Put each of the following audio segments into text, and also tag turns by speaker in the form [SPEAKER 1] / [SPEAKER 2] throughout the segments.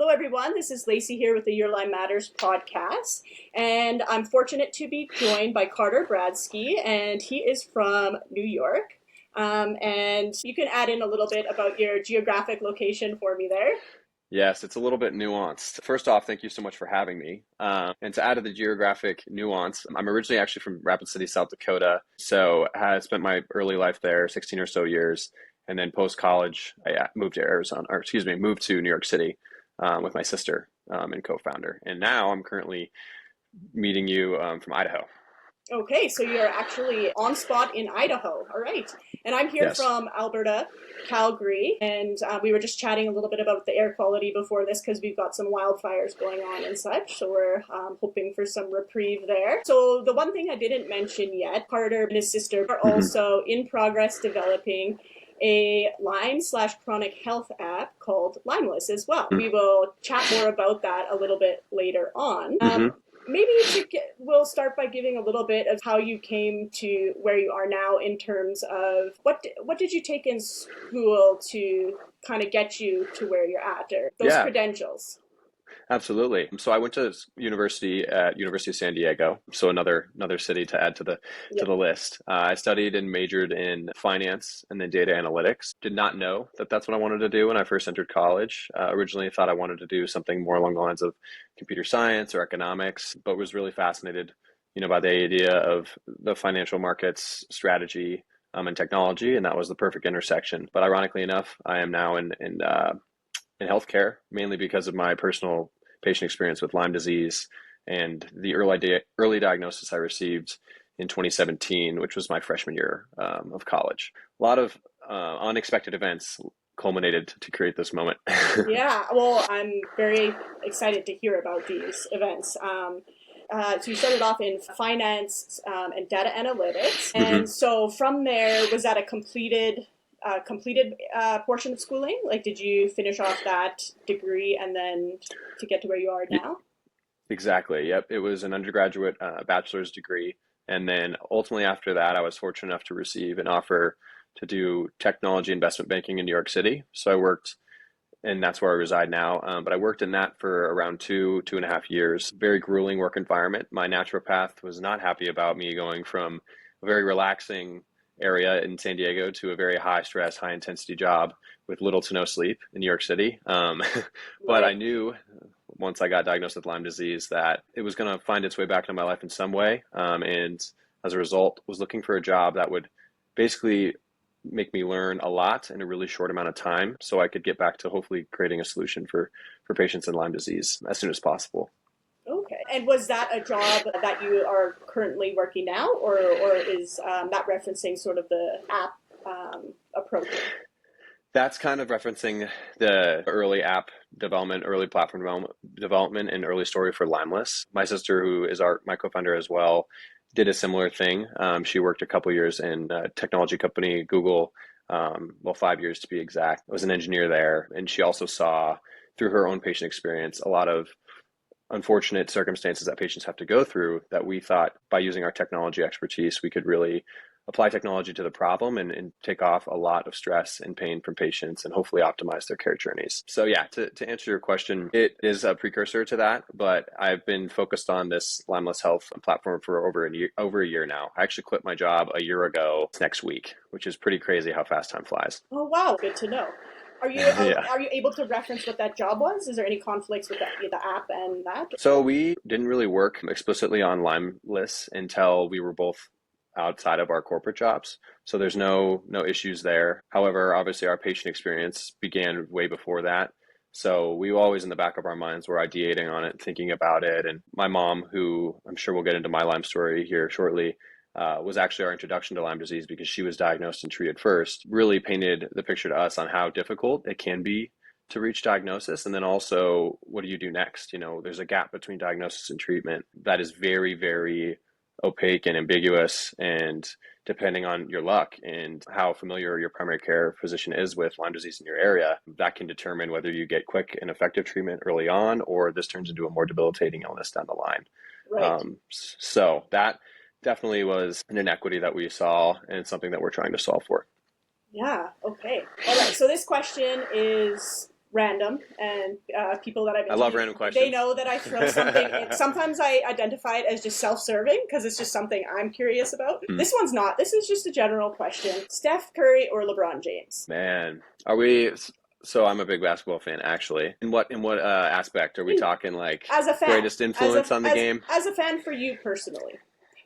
[SPEAKER 1] Hello, everyone. This is Lacey here with the Your Lyme Matters podcast, and I'm fortunate to be joined by Carter Bradsky, and he is from New York. And you can add in a little bit about your geographic location for me there.
[SPEAKER 2] Yes, it's a little bit nuanced. First off, thank you so much for having me. And to add to the geographic nuance, I'm originally actually from Rapid City, South Dakota. So I had spent my early life there, 16 or so years. And then post-college, I moved to New York City with my sister and co-founder. And now I'm currently meeting you from Idaho.
[SPEAKER 1] Okay, so you're actually on spot in Idaho. All right. And I'm here
[SPEAKER 2] Yes.
[SPEAKER 1] from Alberta, Calgary, and we were just chatting a little bit about the air quality before this because we've got some wildfires going on and such, so we're hoping for some reprieve there. So the one thing I didn't mention yet, Carter and his sister are also in progress developing a Lyme/chronic health app called Lymeless as well. We will chat more about that a little bit later on. Maybe we'll start by giving a little bit of how you came to where you are now in terms of what did you take in school to kind of get you to where you're at, or those credentials.
[SPEAKER 2] Absolutely. So I went to university at University of San Diego, so another city to add to the list. I studied and majored in finance and then data analytics. Did not know that that's what I wanted to do when I first entered college. Originally thought I wanted to do something more along the lines of computer science or economics, but was really fascinated, by the idea of the financial markets strategy and technology, and that was the perfect intersection. But ironically enough, I am now in healthcare, mainly because of my personal patient experience with Lyme disease and the early diagnosis I received in 2017, which was my freshman year of college. A lot of unexpected events culminated to create this moment.
[SPEAKER 1] Yeah, well, I'm very excited to hear about these events. So you started off in finance and data analytics, and so from there, was that a completed portion of schooling? Like, did you finish off that degree and then to get to where you are now?
[SPEAKER 2] Exactly. Yep. It was an undergraduate bachelor's degree. And then ultimately after that, I was fortunate enough to receive an offer to do technology investment banking in New York City. So I worked, and that's where I reside now. But I worked in that for around 2.5 years. Very grueling work environment. My naturopath was not happy about me going from a very relaxing area in San Diego to a very high stress, high intensity job with little to no sleep in New York City. But I knew once I got diagnosed with Lyme disease that it was going to find its way back into my life in some way. And as a result, was looking for a job that would basically make me learn a lot in a really short amount of time so I could get back to hopefully creating a solution for patients in Lyme disease as soon as possible.
[SPEAKER 1] Okay. And was that a job that you are currently working now, or is that referencing sort of the app approach?
[SPEAKER 2] That's kind of referencing the early app development, early platform development, and early story for Lymeless. My sister, who is my co-founder as well, did a similar thing. She worked a couple years in a technology company, Google, 5 years to be exact. Was an engineer there. And she also saw, through her own patient experience, a lot of unfortunate circumstances that patients have to go through that we thought by using our technology expertise, we could really apply technology to the problem and take off a lot of stress and pain from patients and hopefully optimize their care journeys. So yeah, to answer your question, it is a precursor to that, but I've been focused on this Lymeless Health platform for over a year now. I actually quit my job a year ago next week, which is pretty crazy how fast time flies.
[SPEAKER 1] Oh, wow. Good to know. Are you able to reference what that job was? Is there any conflicts with the app and that?
[SPEAKER 2] So we didn't really work explicitly on Lymeless until we were both outside of our corporate jobs. So there's no issues there. However, obviously our patient experience began way before that. So we always in the back of our minds were ideating on it, thinking about it. And my mom, who I'm sure we'll get into my Lyme story here shortly, was actually our introduction to Lyme disease because she was diagnosed and treated first, really painted the picture to us on how difficult it can be to reach diagnosis. And then also, what do you do next? There's a gap between diagnosis and treatment that is very, very opaque and ambiguous, and depending on your luck and how familiar your primary care physician is with Lyme disease in your area, that can determine whether you get quick and effective treatment early on or this turns into a more debilitating illness down the line.
[SPEAKER 1] Right.
[SPEAKER 2] So that definitely was an inequity that we saw and something that we're trying to solve for.
[SPEAKER 1] Yeah, okay. All right, so this question is random, and people that I've
[SPEAKER 2] I love
[SPEAKER 1] interviewed,
[SPEAKER 2] random questions.
[SPEAKER 1] they know that I throw something in. Sometimes I identify it as just self-serving because it's just something I'm curious about. This one's not. This is just a general question. Steph Curry or LeBron James?
[SPEAKER 2] Man, are we? So I'm a big basketball fan, actually. In what aspect are we talking? Like
[SPEAKER 1] As a fan,
[SPEAKER 2] greatest influence on the game?
[SPEAKER 1] As a fan for you personally.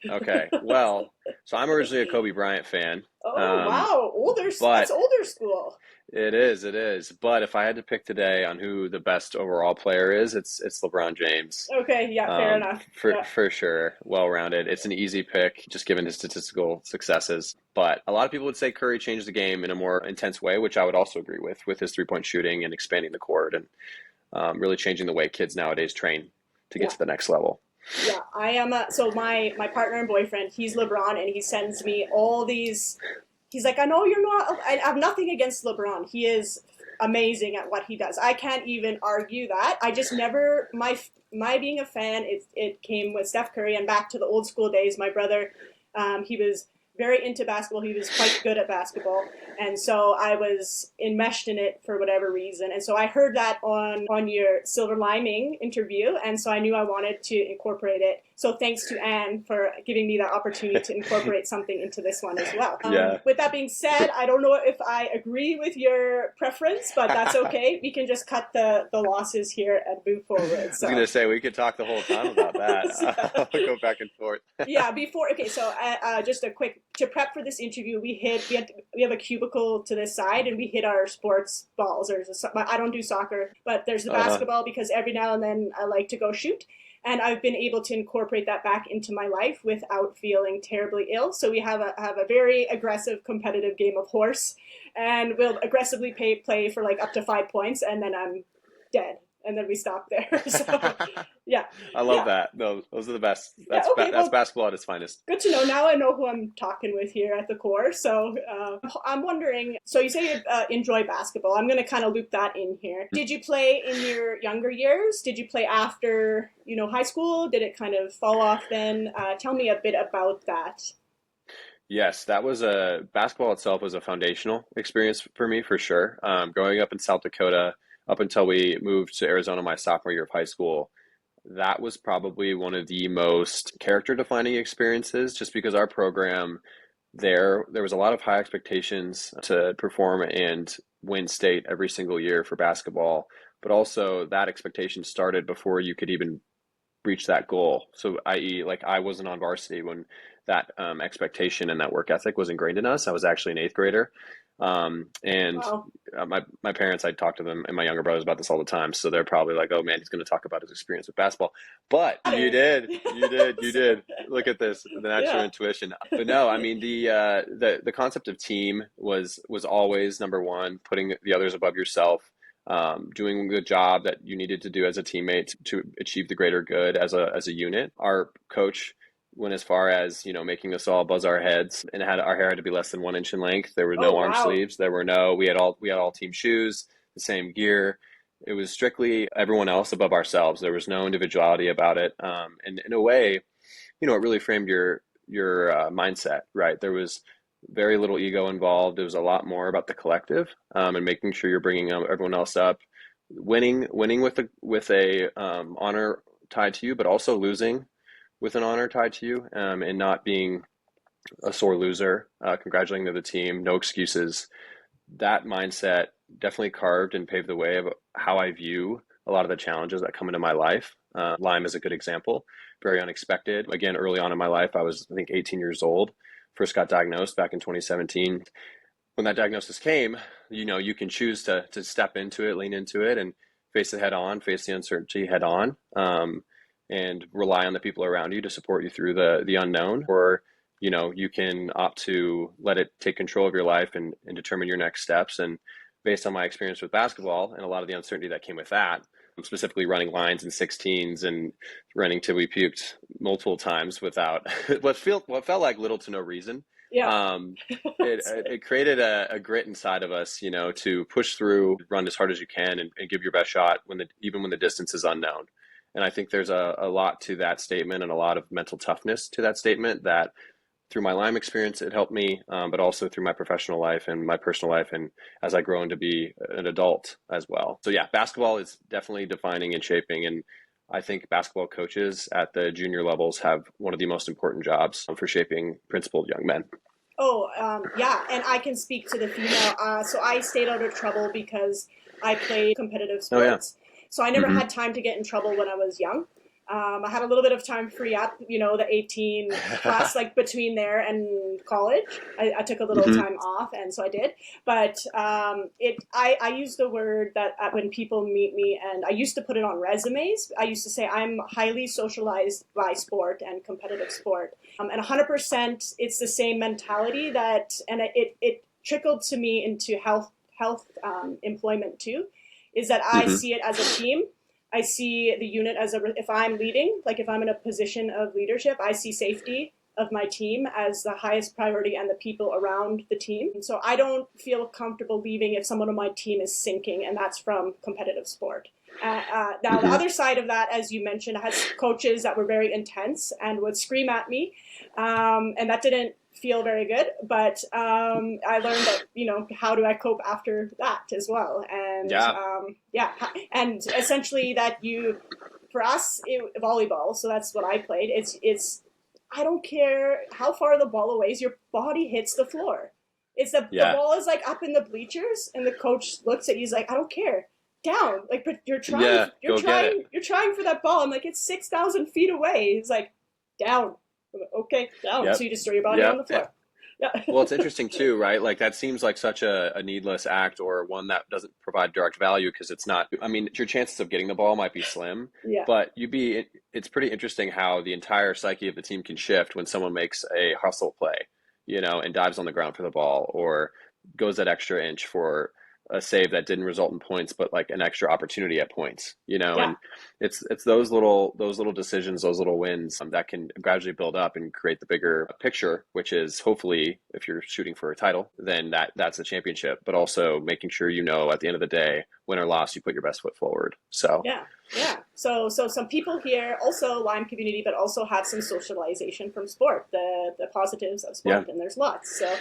[SPEAKER 2] Okay, well, so I'm originally a Kobe Bryant fan.
[SPEAKER 1] Oh wow, that's older school.
[SPEAKER 2] It is. But if I had to pick today on who the best overall player is, it's LeBron James.
[SPEAKER 1] Okay, yeah, fair enough.
[SPEAKER 2] For sure, well-rounded. It's an easy pick, just given his statistical successes. But a lot of people would say Curry changed the game in a more intense way, which I would also agree with his three-point shooting and expanding the court and really changing the way kids nowadays train to get to the next level.
[SPEAKER 1] Yeah, I am. So my partner and boyfriend, he's LeBron, and he sends me all these. He's like, I know you're not. I have nothing against LeBron. He is amazing at what he does. I can't even argue that. I just never my being a fan. It came with Steph Curry, and back to the old school days. My brother, he was very into basketball. He was quite good at basketball. And so I was enmeshed in it for whatever reason. And so I heard that on your silver liming interview. And so I knew I wanted to incorporate it. So thanks to Anne for giving me that opportunity to incorporate something into this one as well. With that being said, I don't know if I agree with your preference, but that's okay. We can just cut the losses here and move forward. So.
[SPEAKER 2] I was going to say, we could talk the whole time about that. I'll go back and forth.
[SPEAKER 1] Just a quick, to prep for this interview, we have a cubicle to this side, and we hit our sports balls. I don't do soccer, but there's the basketball because every now and then I like to go shoot. And I've been able to incorporate that back into my life without feeling terribly ill. So we have a very aggressive competitive game of horse, and we'll aggressively play for like up to 5 points, and then I'm dead. And then we stop there. So, yeah.
[SPEAKER 2] I love that. Those are the best. That's basketball at its finest.
[SPEAKER 1] Good to know. Now I know who I'm talking with here at the core. So I'm wondering, so you say you enjoy basketball. I'm going to kind of loop that in here. Did you play in your younger years? Did you play after, high school? Did it kind of fall off then? Tell me a bit about that.
[SPEAKER 2] Yes, basketball itself was a foundational experience for me, for sure. Growing up in South Dakota, up until we moved to Arizona my sophomore year of high school, that was probably one of the most character-defining experiences, just because our program there was a lot of high expectations to perform and win state every single year for basketball, but also that expectation started before you could even reach that goal. So i.e., like, I wasn't on varsity when that expectation and that work ethic was ingrained in us. I was actually an 8th grader. Wow. My parents, I talk to them and my younger brothers about this all the time. So they're probably like, oh man, he's going to talk about his experience with basketball. But you did. Look at this, the natural intuition. But no, I mean, the concept of team was always number one, putting the others above yourself, doing the job that you needed to do as a teammate to achieve the greater good as a unit. Our coach went as far as, making us all buzz our heads, and our hair had to be less than 1 inch in length. There were no arm sleeves. We had all team shoes, the same gear. It was strictly everyone else above ourselves. There was no individuality about it. And in a way, it really framed your mindset, right? There was very little ego involved. It was a lot more about the collective, and making sure you're bringing everyone else up, winning with a honor tied to you, but also losing with an honor tied to you, and not being a sore loser, congratulating the team, no excuses. That mindset definitely carved and paved the way of how I view a lot of the challenges that come into my life. Lyme is a good example, very unexpected. Again, early on in my life, I was, I think, 18 years old, first got diagnosed back in 2017. When that diagnosis came, you can choose to step into it, lean into it, and face it head on, face the uncertainty head on. And rely on the people around you to support you through the unknown, or you can opt to let it take control of your life and determine your next steps. And based on my experience with basketball and a lot of the uncertainty that came with that, specifically running lines in 16s and running till we puked multiple times without what felt like little to no reason.
[SPEAKER 1] Yeah.
[SPEAKER 2] It created a grit inside of us, to push through, run as hard as you can, and give your best shot even when the distance is unknown. And I think there's a lot to that statement, and a lot of mental toughness to that statement that through my Lyme experience, it helped me, but also through my professional life and my personal life, and as I grow into be an adult as well. So yeah, basketball is definitely defining and shaping, and I think basketball coaches at the junior levels have one of the most important jobs for shaping principled young men.
[SPEAKER 1] Oh, yeah, and I can speak to the female. So I stayed out of trouble because I played competitive
[SPEAKER 2] Oh yeah.
[SPEAKER 1] sports. So I never
[SPEAKER 2] Hmm.
[SPEAKER 1] had time to get in trouble when I was young. I had a little bit of time free up, the 18 plus, like between there and college. I took a little
[SPEAKER 2] Hmm.
[SPEAKER 1] time off, and so I did. But I use the word that when people meet me, and I used to put it on resumes. I used to say I'm highly socialized by sport and competitive sport. And 100%, it's the same mentality and it trickled to me into health employment too, is that I
[SPEAKER 2] Hmm.
[SPEAKER 1] see it as a team. I see the unit as if I'm leading, like if I'm in a position of leadership, I see safety of my team as the highest priority and the people around the team. And so I don't feel comfortable leaving if someone on my team is sinking, and that's from competitive sport. Now, the
[SPEAKER 2] Hmm.
[SPEAKER 1] other side of that, as you mentioned, I had coaches that were very intense and would scream at me, and that didn't feel very good. But I learned that how do I cope after that as well, and
[SPEAKER 2] Yeah.
[SPEAKER 1] yeah, and essentially that for us volleyball. So that's what I played. It's I don't care how far the ball away is, your body hits the floor. It's the
[SPEAKER 2] Yeah.
[SPEAKER 1] ball is like up in the bleachers, and the coach looks at you. He's like, I don't care, down. Like, but
[SPEAKER 2] Yeah. Go get it.
[SPEAKER 1] you're trying for that ball. I'm like, it's 6,000 feet away. He's like, down. I'm like, okay, down. So
[SPEAKER 2] Yep.
[SPEAKER 1] you just throw your body on
[SPEAKER 2] Yep.
[SPEAKER 1] the floor. Yeah.
[SPEAKER 2] Well, it's interesting too, right? Like that seems like such a needless act or one that doesn't provide direct value because it's not, I mean, your chances of getting the ball might be slim,
[SPEAKER 1] Yeah.
[SPEAKER 2] but it's pretty interesting how the entire psyche of the team can shift when someone makes a hustle play, and dives on the ground for the ball or goes that extra inch for a save that didn't result in points, but like an extra opportunity at points,
[SPEAKER 1] Yeah.
[SPEAKER 2] and it's those little decisions, those little wins that can gradually build up and create the bigger picture, which is hopefully if you're shooting for a title, then that's a championship, but also making sure at the end of the day, win or loss, you put your best foot forward. So
[SPEAKER 1] Yeah. Yeah. So some people here also Lyme community, but also have some socialization from sport, the positives of
[SPEAKER 2] yeah.
[SPEAKER 1] sport, and there's lots. So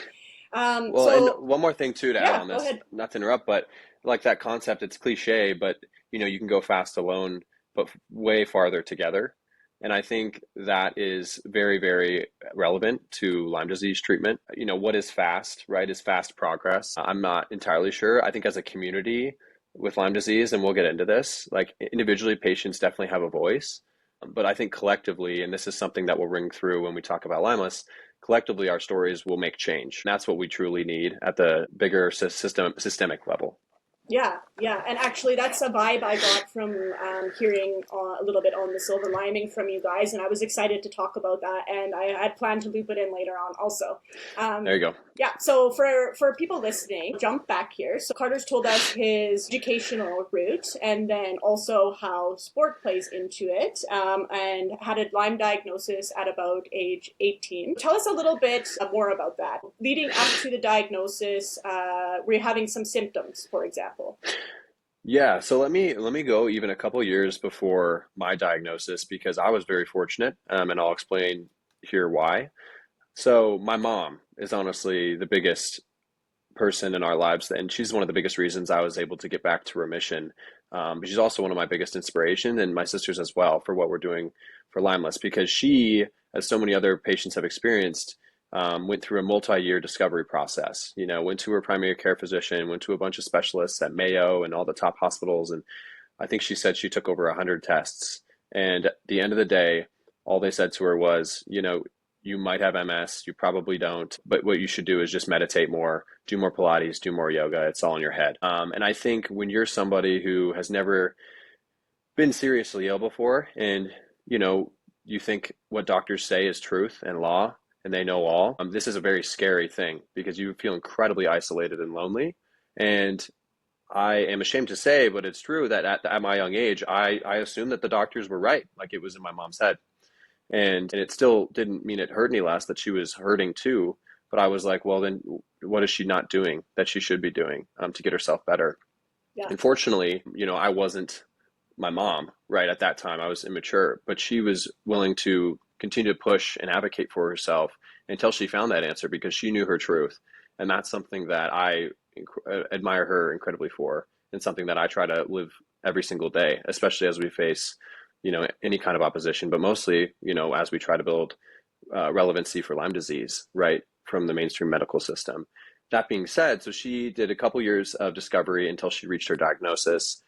[SPEAKER 2] Well, and
[SPEAKER 1] so
[SPEAKER 2] one more thing too to add
[SPEAKER 1] yeah,
[SPEAKER 2] on
[SPEAKER 1] go
[SPEAKER 2] this,
[SPEAKER 1] ahead.
[SPEAKER 2] not to interrupt, but like that concept, it's cliche, but you can go fast alone, but way farther together. And I think that is very, very relevant to Lyme disease treatment. What is fast, right? Is fast progress. I'm not entirely sure. I think as a community with Lyme disease, and we'll get into this, like individually, patients definitely have a voice. But I think collectively, and this is something that will ring through when we talk about Lymeless, collectively our stories will make change. And that's what we truly need at the bigger systemic level.
[SPEAKER 1] Yeah, yeah, and actually, that's a vibe I got from hearing a little bit on the silver lining from you guys, and I was excited to talk about that, and I had planned to loop it in later on also.
[SPEAKER 2] There
[SPEAKER 1] Um,
[SPEAKER 2] you go.
[SPEAKER 1] yeah, so for people listening, jump back here. So Carter's told us his educational route, and then also how sport plays into it, and had a Lyme diagnosis at about age 18. Tell us a little bit more about that. Leading up to the diagnosis, were you having some symptoms, for example?
[SPEAKER 2] Yeah, so let me go even a couple years before my diagnosis because I was very fortunate, and I'll explain here why. So my mom is honestly the biggest person in our lives, and she's one of the biggest reasons I was able to get back to remission. But she's also one of my biggest inspiration, and my sisters as well, for what we're doing for Lymeless, because she, as so many other patients have experienced, went through a multi-year discovery process. Went to her primary care physician, went to a bunch of specialists at Mayo and all the top hospitals, and I think she said she took over 100 tests. And at the end of the day, all they said to her was, you might have MS, you probably don't, but what you should do is just meditate more, do more Pilates, do more yoga. It's all in your head. And I think when you're somebody who has never been seriously ill before and, you know, you think what doctors say is truth and law and they know all, this is a very scary thing because you feel incredibly isolated and lonely. And I am ashamed to say, but it's true that at my young age, I assumed that the doctors were right, like it was in my mom's head. And it still didn't mean it hurt any less that she was hurting too. But I was like, well, then what is she not doing that she should be doing to get herself better?
[SPEAKER 1] Yeah.
[SPEAKER 2] And fortunately, I wasn't my mom, right? At that time, I was immature, but she was willing to continue to push and advocate for herself until she found that answer because she knew her truth. And that's something that I admire her incredibly for, and something that I try to live every single day, especially as we face, any kind of opposition, but mostly, as we try to build relevancy for Lyme disease, right, from the mainstream medical system. That being said, so she did a couple years of discovery until she reached her diagnosis.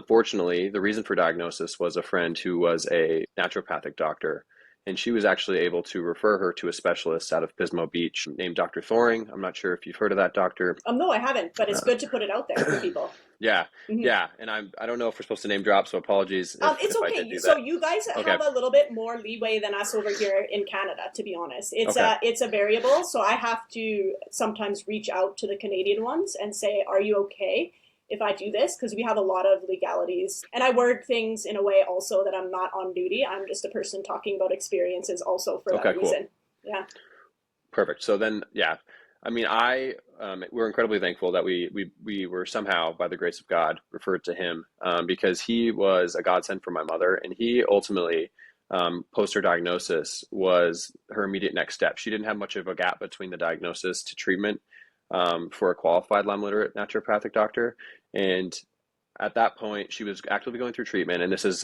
[SPEAKER 2] Fortunately, the reason for diagnosis was a friend who was a naturopathic doctor, and she was actually able to refer her to a specialist out of Pismo Beach named Dr. Thoring. I'm not sure if you've heard of that doctor.
[SPEAKER 1] No, I haven't, but it's good to put it out there for people.
[SPEAKER 2] Yeah, yeah, and I don't know if we're supposed to name drop, so apologies
[SPEAKER 1] it's
[SPEAKER 2] if
[SPEAKER 1] okay.
[SPEAKER 2] I did do that.
[SPEAKER 1] So you guys have a little bit more leeway than us over here in Canada, to be honest. It's a variable, so I have to sometimes reach out to the Canadian ones and say, are you okay if I do this? Because we have a lot of legalities. And I word things in a way also that I'm not on duty. I'm just a person talking about experiences also for that reason. Cool. Yeah.
[SPEAKER 2] Perfect. So then, yeah. I mean, we're incredibly thankful that we were somehow, by the grace of God, referred to him because he was a godsend for my mother, and he ultimately, post her diagnosis, was her immediate next step. She didn't have much of a gap between the diagnosis to treatment for a qualified Lyme Literate naturopathic doctor, and at that point, she was actively going through treatment. And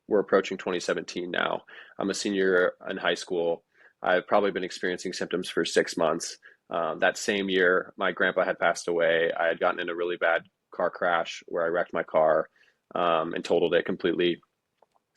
[SPEAKER 2] we're approaching 2017 now. I'm a senior in high school. I've probably been experiencing symptoms for 6 months. That same year, my grandpa had passed away. I had gotten in a really bad car crash where I wrecked my car and totaled it completely.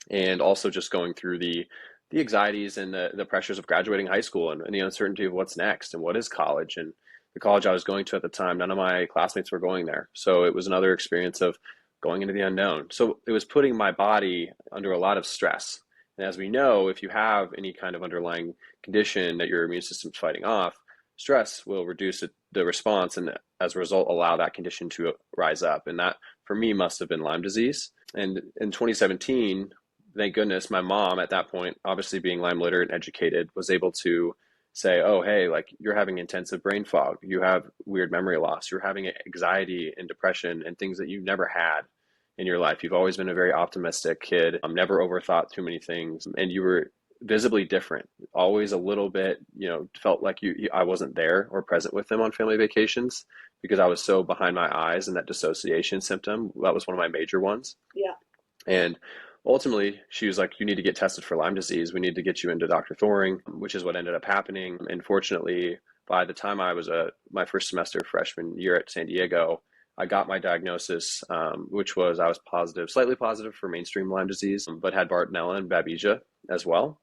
[SPEAKER 2] And also just going through the anxieties and the pressures of graduating high school and the uncertainty of what's next and what is college. And the college I was going to at the time, none of my classmates were going there. So it was another experience of going into the unknown. So it was putting my body under a lot of stress. And as we know, if you have any kind of underlying condition that your immune system's fighting off, stress will reduce the response and as a result allow that condition to rise up. And that for me must have been Lyme disease. And in 2017, thank goodness, my mom at that point, obviously being Lyme literate and educated, was able to say, oh, hey, like you're having intensive brain fog, you have weird memory loss, you're having anxiety and depression and things that you never had in your life. You've always been a very optimistic kid, never overthought too many things, and you were visibly different, always a little bit, felt like I wasn't there or present with them on family vacations because I was so behind my eyes, and that dissociation symptom, that was one of my major ones.
[SPEAKER 1] Yeah.
[SPEAKER 2] And ultimately, she was like, you need to get tested for Lyme disease. We need to get you into Dr. Thoring, which is what ended up happening. And fortunately, by the time I was my first semester freshman year at San Diego, I got my diagnosis, which was I was positive, slightly positive for mainstream Lyme disease, but had Bartonella and Babesia as well.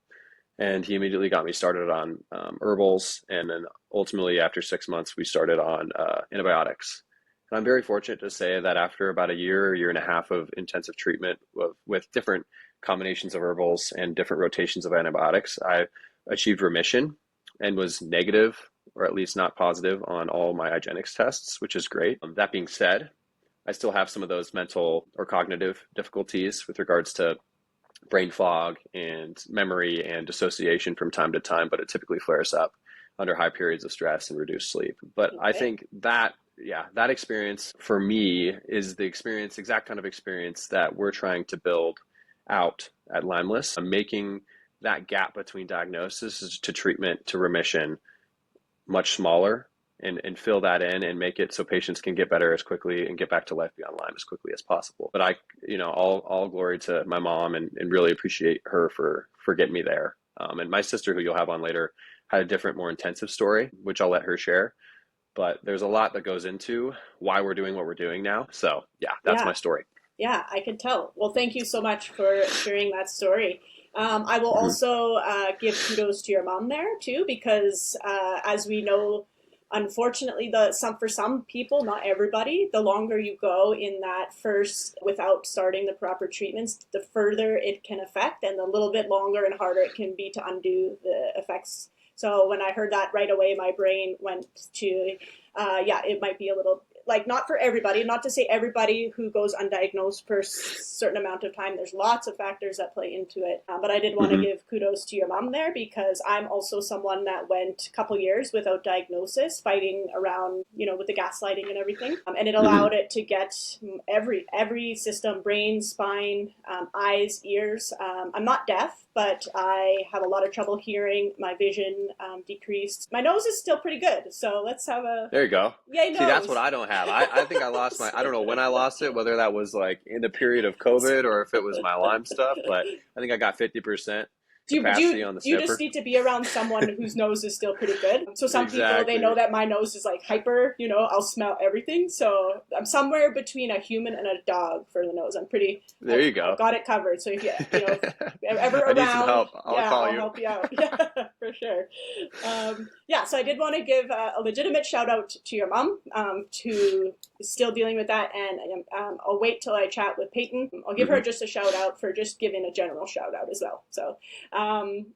[SPEAKER 2] And he immediately got me started on herbals. And then ultimately, after 6 months, we started on antibiotics. And I'm very fortunate to say that after about a year and a half of intensive treatment with different combinations of herbals and different rotations of antibiotics, I achieved remission and was negative, or at least not positive, on all my IGeneX tests, which is great. That being said, I still have some of those mental or cognitive difficulties with regards to brain fog and memory and dissociation from time to time, but it typically flares up under high periods of stress and reduced sleep. But okay. I think that experience for me is the exact kind of experience that we're trying to build out at Lymeless. I'm making that gap between diagnosis to treatment to remission much smaller and fill that in and make it so patients can get better as quickly and get back to life beyond Lyme as quickly as possible. But all glory to my mom and really appreciate her for getting me there. And my sister, who you'll have on later, had a different, more intensive story, which I'll let her share. But there's a lot that goes into why we're doing what we're doing now. So that's my story.
[SPEAKER 1] Yeah, I can tell. Well, thank you so much for sharing that story. I will also give kudos to your mom there too, because as we know, unfortunately, for some people, not everybody, the longer you go in that first without starting the proper treatments, the further it can affect, and the little bit longer and harder it can be to undo the effects. So when I heard that right away, my brain went to, it might be a little like, not for everybody, not to say everybody who goes undiagnosed for a certain amount of time. There's lots of factors that play into it. But I did want to give kudos to your mom there, because I'm also someone that went a couple years without diagnosis, fighting around, with the gaslighting and everything. And it allowed it to get every system, brain, spine, eyes, ears. I'm not deaf, but I have a lot of trouble hearing. My vision decreased. My nose is still pretty good. So let's have a...
[SPEAKER 2] There you go.
[SPEAKER 1] Yay, nose.
[SPEAKER 2] See, that's what I don't have. I think I lost I don't know when I lost it, whether that was like in the period of COVID or if it was my Lyme stuff, but I think I got 50% capacity on the sniffer.
[SPEAKER 1] You just need to be around someone whose nose is still pretty good. So some people, they know that my nose is like hyper, I'll smell everything. So I'm somewhere between a human and a dog for the nose.
[SPEAKER 2] There you go.
[SPEAKER 1] I've got it covered. So if you ever around,
[SPEAKER 2] need some help. I'll
[SPEAKER 1] help you out. Yeah, for sure. So I did want to give a legitimate shout out to your mom, to still dealing with that. And I'll wait till I chat with Payton. I'll give her just a shout out for just giving a general shout out as well. So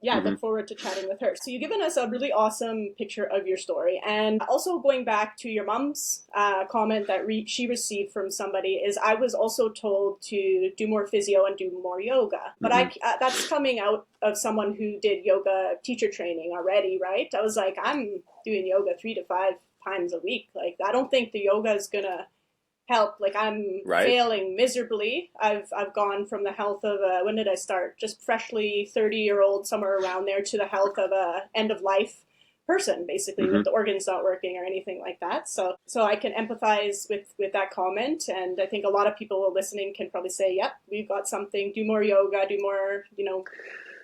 [SPEAKER 1] look forward to chatting with her. So you've given us a really awesome picture of your story. And also going back to your mom's comment that she received from somebody is, I was also told to do more physio and do more yoga. But that's coming out of someone who did yoga teacher training already, right? I was like, I'm doing yoga 3 to 5 times a week. Like, I don't think the yoga is going to help. Like, I'm failing miserably. I've gone from the health of when did I start? Just freshly 30-year-old, somewhere around there, to the health of a end of life person, basically, with the organs not working or anything like that. So I can empathize with that comment, and I think a lot of people listening can probably say, yep, we've got something. Do more yoga, do more,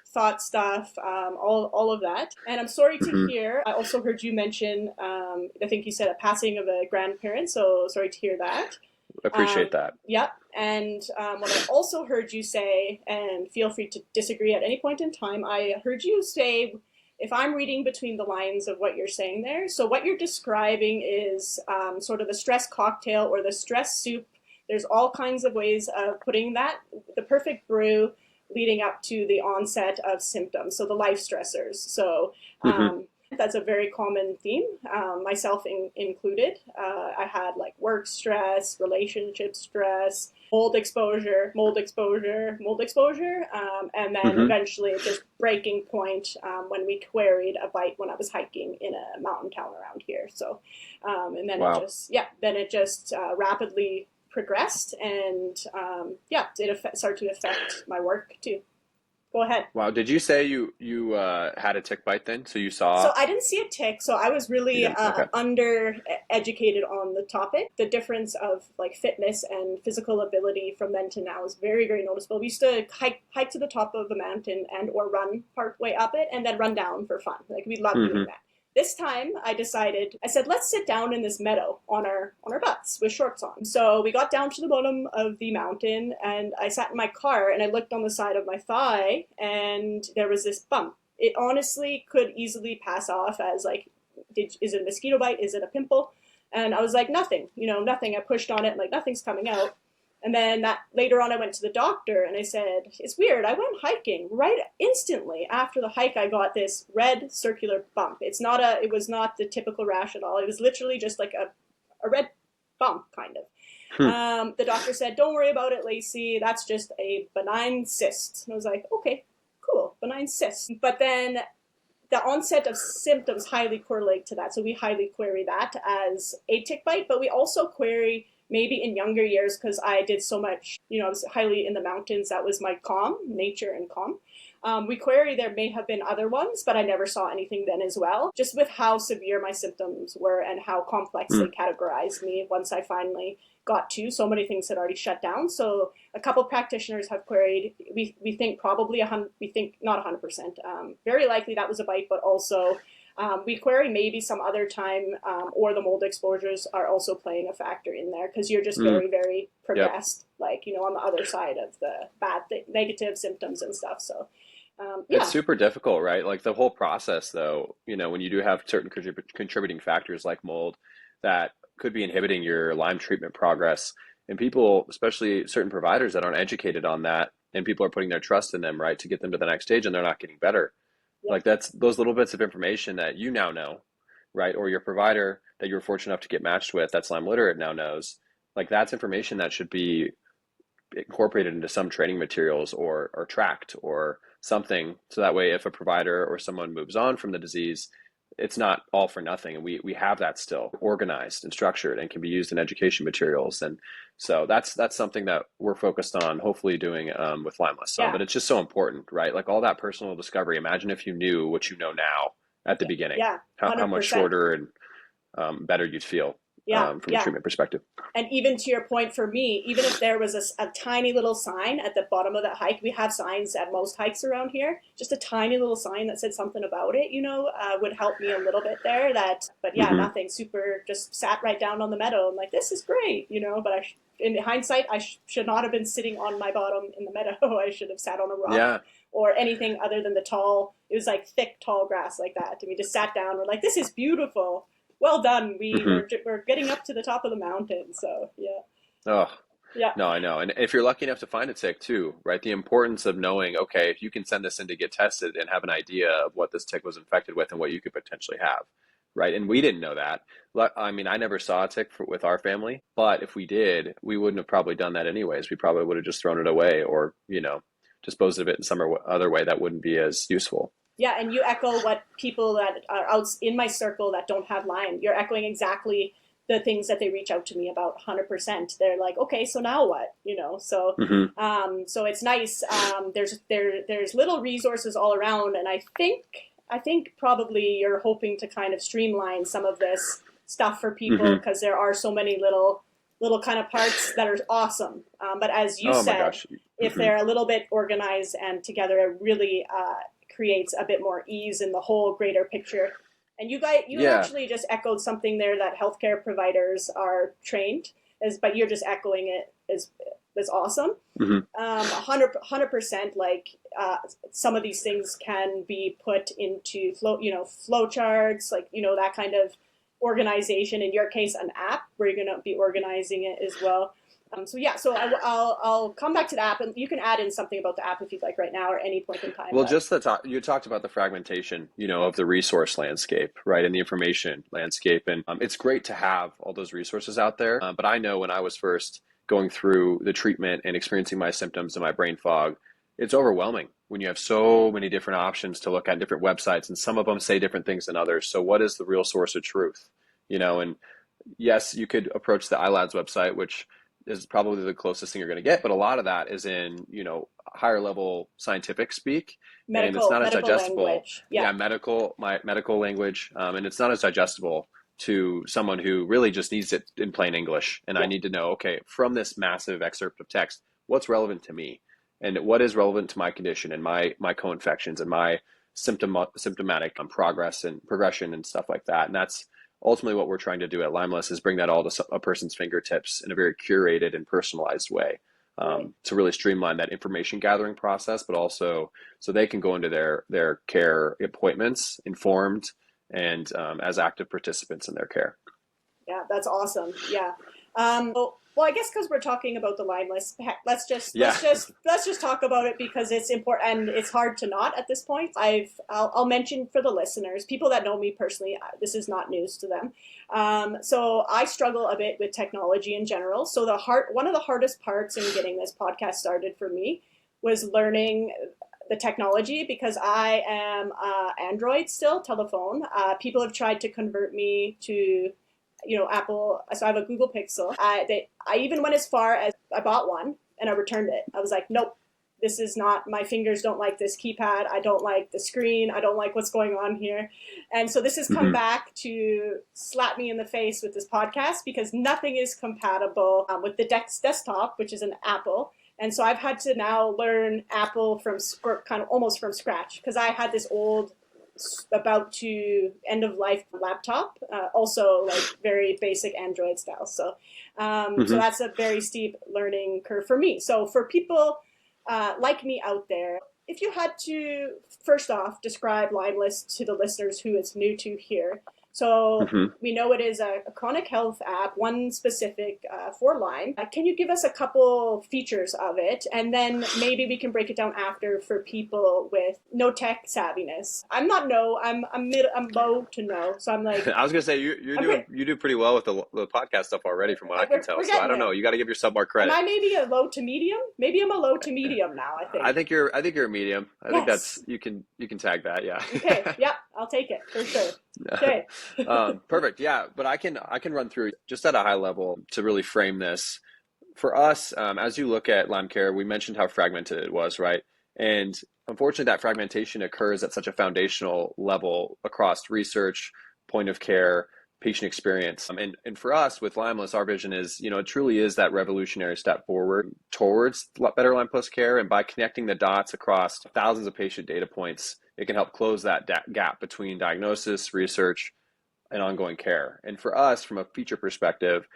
[SPEAKER 1] thought stuff, all of that. And I'm sorry to hear, I also heard you mention, I think you said a passing of a grandparent, so sorry to hear that.
[SPEAKER 2] Appreciate that.
[SPEAKER 1] Yep. And what I also heard you say, and feel free to disagree at any point in time, I heard you say, if I'm reading between the lines of what you're saying there, so what you're describing is sort of the stress cocktail or the stress soup. There's all kinds of ways of putting that, the perfect brew, leading up to the onset of symptoms, so the life stressors. So that's a very common theme, myself included. I had like work stress, relationship stress, mold exposure, and then eventually just breaking point when we queried a bite when I was hiking in a mountain town around here. So, and then it just rapidly progressed, and it started to affect my work too. Go ahead.
[SPEAKER 2] Wow. Did you say you had a tick bite then? So you saw...
[SPEAKER 1] So I didn't see a tick. So I was really under-educated on the topic. The difference of like fitness and physical ability from then to now is very, very noticeable. We used to hike to the top of the mountain and or run part way up it and then run down for fun. Like, we loved doing that. This time I said, let's sit down in this meadow on our butts with shorts on. So we got down to the bottom of the mountain, and I sat in my car and I looked on the side of my thigh, and there was this bump. It honestly could easily pass off as like, is it a mosquito bite? Is it a pimple? And I was like, nothing, nothing. I pushed on it, like, nothing's coming out. And then later on I went to the doctor and I said, it's weird. I went hiking right instantly after the hike. I got this red circular bump. It was not the typical rash at all. It was literally just like a red bump kind of. The doctor said, don't worry about it, Lacey. That's just a benign cyst. And I was like, okay, cool, benign cyst. But then the onset of symptoms highly correlate to that. So we highly query that as a tick bite, but we also query maybe in younger years, because I did so much, I was highly in the mountains. That was my calm, nature and calm. We query there may have been other ones, but I never saw anything then as well, just with how severe my symptoms were and how complex they categorized me once I finally got to. So many things had already shut down. So a couple practitioners have queried. We think probably, we think not 100%. Very likely that was a bite, but also we query maybe some other time, or the mold exposures are also playing a factor in there, because you're just very, very progressed, like, on the other side of the bad, negative symptoms and stuff. So,
[SPEAKER 2] It's super difficult, right? Like, the whole process, though, when you do have certain contributing factors like mold that could be inhibiting your Lyme treatment progress, and people, especially certain providers that aren't educated on that, and people are putting their trust in them, right, to get them to the next stage, and they're not getting better. Like, that's those little bits of information that you now know, right? Or your provider that you were fortunate enough to get matched with that's Lyme literate now knows, like that's information that should be incorporated into some training materials or tracked or something. So that way, if a provider or someone moves on from the disease, it's not all for nothing. And we have that still organized and structured and can be used in education materials. And so that's something that we're focused on, hopefully doing with Lymeless. So, but it's just so important, right? Like all that personal discovery. Imagine if you knew what you know now at the beginning, how much shorter and better you'd feel. From a treatment perspective.
[SPEAKER 1] And even to your point, for me, even if there was a tiny little sign at the bottom of that hike, we have signs at most hikes around here, just a tiny little sign that said something about it, would help me a little bit there. But nothing super, just sat right down on the meadow and like, this is great, but in hindsight, I should not have been sitting on my bottom in the meadow. I should have sat on a rock or anything other than it was like thick, tall grass like that. And we just sat down. We're like, this is beautiful. Well done. We're getting up to the top of the mountain. So,
[SPEAKER 2] Oh, yeah. No, I know. And if you're lucky enough to find a tick too, right? The importance of knowing, okay, if you can send this in to get tested and have an idea of what this tick was infected with and what you could potentially have, right? And we didn't know that. I mean, I never saw a tick with our family, but if we did, we wouldn't have probably done that anyways. We probably would have just thrown it away or, disposed of it in some other way that wouldn't be as useful.
[SPEAKER 1] Yeah, and you echo what people that are out in my circle that don't have Lyme, you're echoing exactly the things that they reach out to me about 100%. They're like, okay, so now what? So so it's nice. There's little resources all around, and I think probably you're hoping to kind of streamline some of this stuff for people because there are so many little kind of parts that are awesome. But as you said, if they're a little bit organized and together, it really creates a bit more ease in the whole greater picture. And you actually just echoed something there that healthcare providers are trained but you're just echoing it as awesome. 100%. Like some of these things can be put into flow charts, like that kind of organization. In your case, an app where you're going to be organizing it as well. So I'll come back to the app, and you can add in something about the app if you'd like right now or any point in time.
[SPEAKER 2] Well, just you talked about the fragmentation, of the resource landscape, right, and the information landscape, and it's great to have all those resources out there. But I know when I was first going through the treatment and experiencing my symptoms and my brain fog, it's overwhelming when you have so many different options to look at, different websites, and some of them say different things than others. So what is the real source of truth? And yes, you could approach the iLads website, which is probably the closest thing you're going to get, but a lot of that is in higher level scientific speak, and it's not as digestible.
[SPEAKER 1] Language.
[SPEAKER 2] Medical language, and it's not as digestible to someone who really just needs it in plain English. And I need to know, okay, from this massive excerpt of text, what's relevant to me, and what is relevant to my condition and my co-infections and my symptomatic progress and progression and stuff like that. And that's ultimately what we're trying to do at Lymeless, is bring that all to a person's fingertips in a very curated and personalized way, to really streamline that information gathering process, but also so they can go into their care appointments informed and as active participants in their care.
[SPEAKER 1] Yeah, that's awesome. Yeah. Well, I guess because we're talking about the Lymeless, let's just talk about it because it's important and it's hard to not at this point. I'll mention for the listeners, people that know me personally, this is not news to them. So I struggle a bit with technology in general. So one of the hardest parts in getting this podcast started for me was learning the technology, because I am Android still, telephone. People have tried to convert me to Apple. So I have a Google Pixel. I even went as far as I bought one and I returned it. I was like, nope, this is not, my fingers don't like this keypad. I don't like the screen. I don't like what's going on here. And so this has come back to slap me in the face with this podcast, because nothing is compatible with the desktop, which is an Apple. And so I've had to now learn Apple from kind of almost from scratch, because I had this old, about to end of life laptop, also like very basic Android style. So so that's a very steep learning curve for me. So for people like me out there, if you had to first off describe Lymeless to the listeners who it's new to here, So
[SPEAKER 2] Hmm.
[SPEAKER 1] we know it is a chronic health app, one specific for Lyme. Can you give us a couple features of it? And then maybe we can break it down after for people with no tech savviness. I'm low to no. So I'm like,
[SPEAKER 2] I was gonna say you do pretty well with the podcast stuff already, from what I can tell.
[SPEAKER 1] we're
[SPEAKER 2] So I
[SPEAKER 1] getting
[SPEAKER 2] don't know.
[SPEAKER 1] there.
[SPEAKER 2] You got to give yourself more
[SPEAKER 1] Am
[SPEAKER 2] credit.
[SPEAKER 1] I maybe a low to medium? Maybe I'm a low to medium now, I think.
[SPEAKER 2] I think you're a medium. I think that's
[SPEAKER 1] Yes.
[SPEAKER 2] you can tag that.
[SPEAKER 1] Okay.
[SPEAKER 2] Yeah.
[SPEAKER 1] Yeah, I'll take it for sure. Okay.
[SPEAKER 2] Perfect. Yeah, but I can run through just at a high level to really frame this for us. As you look at Lyme care, we mentioned how fragmented it was, right? And unfortunately, that fragmentation occurs at such a foundational level across research, point of care, patient experience. And for us with Lymeless, our vision is, it truly is that revolutionary step forward towards better Lyme Plus care. And by connecting the dots across thousands of patient data points, it can help close that gap between diagnosis, research, and ongoing care. And for us, from a feature perspective,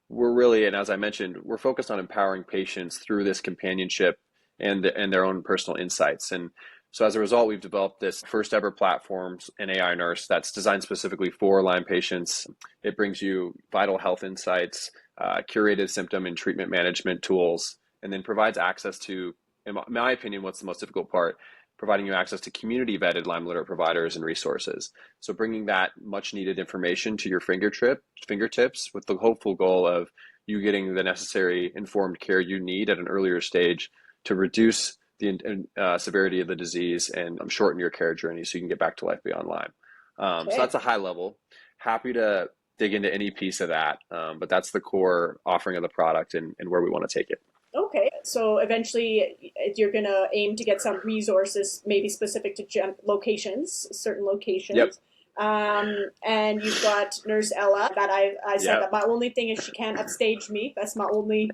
[SPEAKER 2] we're really, and as I mentioned, we're focused on empowering patients through this companionship and their own personal insights. And so as a result, we've developed this first ever platform, an AI nurse that's designed specifically for Lyme patients. It brings you vital health insights, curated symptom and treatment management tools, and then provides access to, in my opinion, what's the most difficult part, providing you access to community vetted Lyme Literate providers and resources. So bringing that much needed information to your fingertips with the hopeful goal of you getting the necessary informed care you need at an earlier stage to reduce the severity of the disease and shorten your care journey so you can get back to life beyond Lyme. So
[SPEAKER 1] Okay.
[SPEAKER 2] that's a high level. Happy to dig into any piece of that, but that's the core offering of the product and where we want to take it.
[SPEAKER 1] Okay. So eventually you're going to aim to get some resources, maybe specific to locations, certain
[SPEAKER 2] Yep.
[SPEAKER 1] locations. And you've got Nurse Ella that I said
[SPEAKER 2] Yep.
[SPEAKER 1] that my only thing is she can't upstage me. That's my only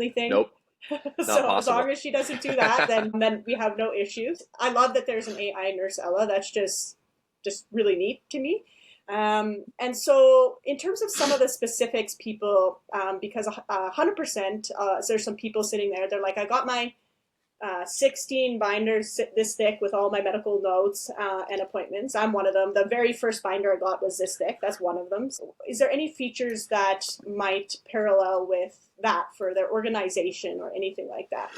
[SPEAKER 1] thing.
[SPEAKER 2] Nope. Not
[SPEAKER 1] So as long
[SPEAKER 2] possible.
[SPEAKER 1] as she doesn't do that, then we have no issues. I love that there's an AI Nurse Ella. That's just really neat to me. And so in terms of some of the specifics, people, because 100%, there's some people sitting there, they're like, I got my 16 binders this thick with all my medical notes and appointments. I'm one of them. The very first binder I got was this thick. That's one of them. So is there any features that might parallel with that for their organization or anything like that?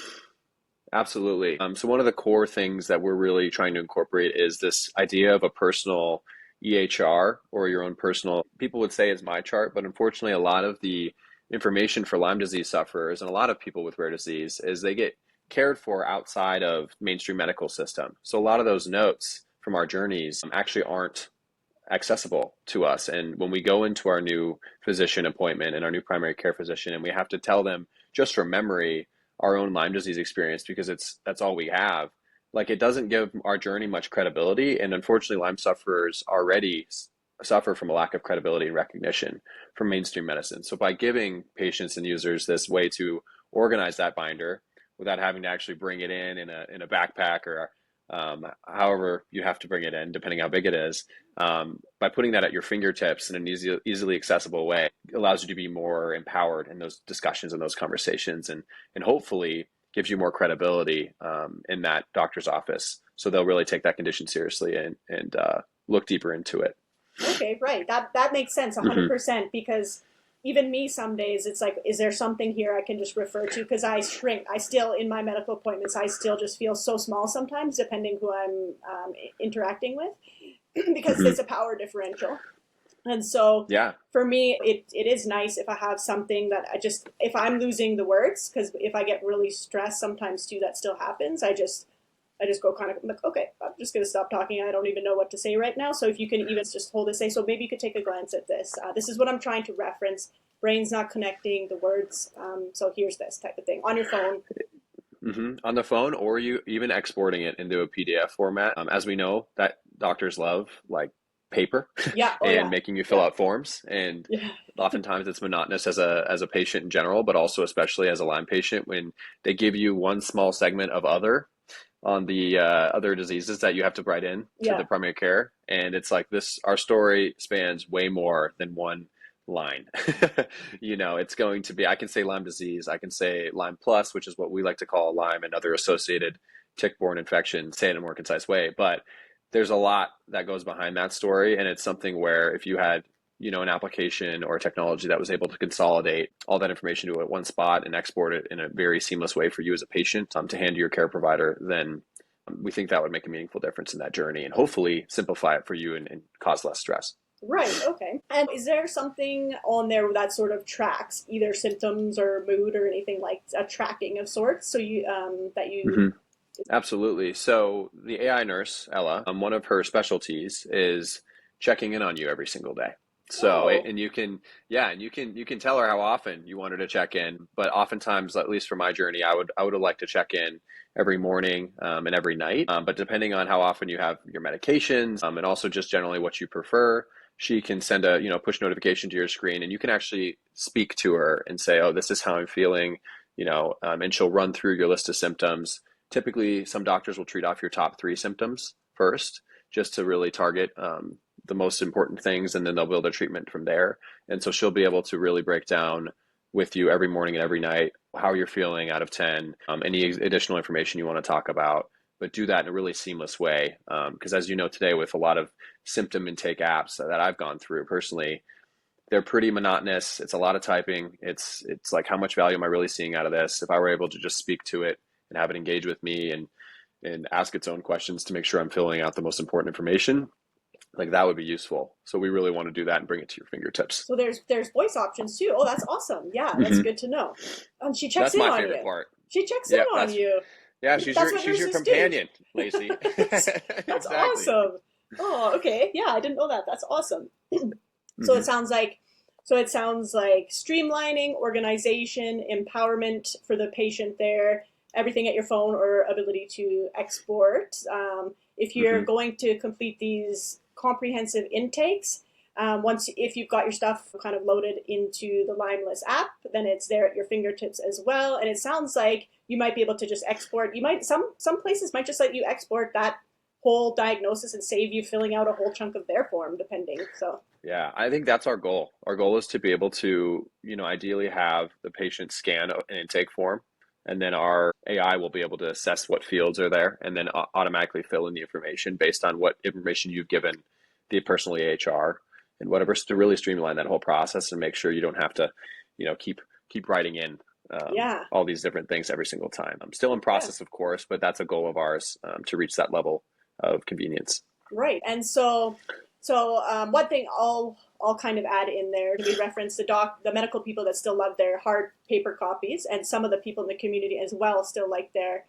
[SPEAKER 2] Absolutely. So one of the core things that we're really trying to incorporate is this idea of a personal EHR, or your own personal, people would say is my chart, but unfortunately a lot of the information for Lyme disease sufferers and a lot of people with rare disease is they get cared for outside of mainstream medical system. So a lot of those notes from our journeys actually aren't accessible to us. And when we go into our new physician appointment and our new primary care physician, and we have to tell them just from memory our own Lyme disease experience because that's all we have, like it doesn't give our journey much credibility. And unfortunately, Lyme sufferers already suffer from a lack of credibility and recognition from mainstream medicine. So by giving patients and users this way to organize that binder without having to actually bring it in a backpack or however you have to bring it in, depending how big it is, by putting that at your fingertips in an easily accessible way, it allows you to be more empowered in those discussions and those conversations, and hopefully gives you more credibility in that doctor's office. So they'll really take that condition seriously and look deeper into it.
[SPEAKER 1] Okay, right. That makes sense,
[SPEAKER 2] Mm-hmm.
[SPEAKER 1] 100%, because even me some days it's like, is there something here I can just refer to? Because I shrink. I still, in my medical appointments, I still just feel so small sometimes, depending who I'm interacting with, because
[SPEAKER 2] Mm-hmm.
[SPEAKER 1] there's a power differential. And so
[SPEAKER 2] Yeah.
[SPEAKER 1] for me, it is nice if I have something that if I'm losing the words, because if I get really stressed, sometimes too, that still happens. I just go kind of like, okay, I'm just going to stop talking. I don't even know what to say right now. So if you can even just hold it, say, so maybe you could take a glance at this. This is what I'm trying to reference. Brain's not connecting the words. So here's this type of thing on your phone.
[SPEAKER 2] Mm-hmm. On the phone, or you even exporting it into a PDF format. As we know, that doctors love like paper
[SPEAKER 1] Yeah. Oh,
[SPEAKER 2] and
[SPEAKER 1] yeah.
[SPEAKER 2] making you fill
[SPEAKER 1] Yeah.
[SPEAKER 2] out forms. And
[SPEAKER 1] Yeah.
[SPEAKER 2] oftentimes it's monotonous as a patient in general, but also especially as a Lyme patient when they give you one small segment of other on the other diseases that you have to write in to the
[SPEAKER 1] Yeah.
[SPEAKER 2] primary care. And it's like this, our story spans way more than one line. It's going to be, I can say Lyme disease, I can say Lyme plus, which is what we like to call Lyme and other associated tick-borne infections, say it in a more concise way. But there's a lot that goes behind that story. And it's something where if you had, an application or technology that was able to consolidate all that information to one spot and export it in a very seamless way for you as a patient to hand to your care provider, then we think that would make a meaningful difference in that journey and hopefully simplify it for you and cause less stress.
[SPEAKER 1] Right, okay. And is there something on there that sort of tracks either symptoms or mood or anything like a tracking of sorts? So
[SPEAKER 2] Mm-hmm. Absolutely. So the AI nurse, Ella, one of her specialties is checking in on you every single day. So, and you can tell her how often you want her to check in, but oftentimes, at least for my journey, I would have liked to check in every morning and every night. But depending on how often you have your medications and also just generally what you prefer, she can send a push notification to your screen, and you can actually speak to her and say, "Oh, this is how I'm feeling," and she'll run through your list of symptoms. Typically, some doctors will treat off your top 3 symptoms first, just to really target the most important things, and then they'll build a treatment from there. And so she'll be able to really break down with you every morning and every night how you're feeling out of 10, any additional information you want to talk about, but do that in a really seamless way. Because as you know today, with a lot of symptom intake apps that I've gone through personally, they're pretty monotonous. It's a lot of typing. It's like, how much value am I really seeing out of this? If I were able to just speak to it and have it engage with me and ask its own questions to make sure I'm filling out the most important information, like that would be useful. So we really want to do that and bring it to your fingertips.
[SPEAKER 1] So there's voice options too. Oh, that's awesome. Yeah, that's good to know. And she checks in on you.
[SPEAKER 2] That's my favorite part.
[SPEAKER 1] She checks in on you.
[SPEAKER 2] Yeah, she's your companion, Lacey.
[SPEAKER 1] That's
[SPEAKER 2] Exactly.
[SPEAKER 1] awesome. Oh, okay. Yeah, I didn't know that. That's awesome. So it sounds like streamlining, organization, empowerment for the patient there, everything at your phone or ability to export. If you're going to complete these comprehensive intakes, if you've got your stuff kind of loaded into the Lymeless app, then it's there at your fingertips as well. And it sounds like you might be able to just export. Some places might just let you export that whole diagnosis and save you filling out a whole chunk of their form, depending. So
[SPEAKER 2] yeah, I think that's our goal. Our goal is to be able to, ideally have the patient scan an intake form, and then our AI will be able to assess what fields are there and then automatically fill in the information based on what information you've given the personal EHR and whatever, to really streamline that whole process and make sure you don't have to, keep writing in all these different things every single time. I'm still in process, of course, but that's a goal of ours, to reach that level of convenience.
[SPEAKER 1] Right. And so one thing I'll kind of add in there, we reference the medical people that still love their hard paper copies, and some of the people in the community as well still like their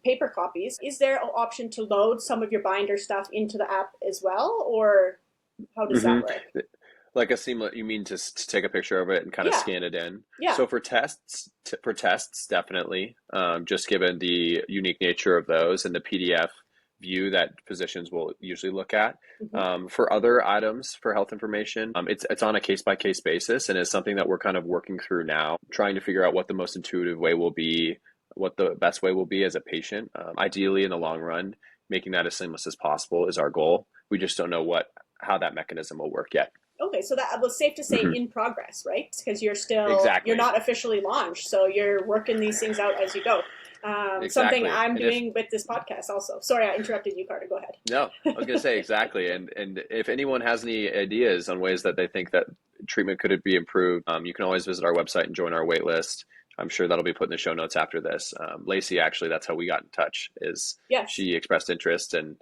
[SPEAKER 1] paper copies. Is there an option to load some of your binder stuff into the app as well, or how does that work?
[SPEAKER 2] Like a seamless, you mean to take a picture of it and kind of scan it in?
[SPEAKER 1] Yeah.
[SPEAKER 2] So for tests, definitely, just given the unique nature of those and the PDF view that physicians will usually look at. For other items for health information, it's on a case-by-case basis, and it's something that we're kind of working through now, trying to figure out what the most intuitive way will be, what the best way will be as a patient. Ideally, in the long run, making that as seamless as possible is our goal. We just don't know how that mechanism will work yet.
[SPEAKER 1] Okay, so that was safe to say in progress, right? Because you're
[SPEAKER 2] Exactly.
[SPEAKER 1] you're not officially launched, so you're working these things out as you go. Something I'm doing with this podcast also. Sorry, I interrupted you, Carter. Go ahead.
[SPEAKER 2] No, I was going to say exactly. And if anyone has any ideas on ways that they think that treatment could be improved, you can always visit our website and join our wait list. I'm sure that'll be put in the show notes after this. Lacey, actually, that's how we got in touch. She expressed interest, and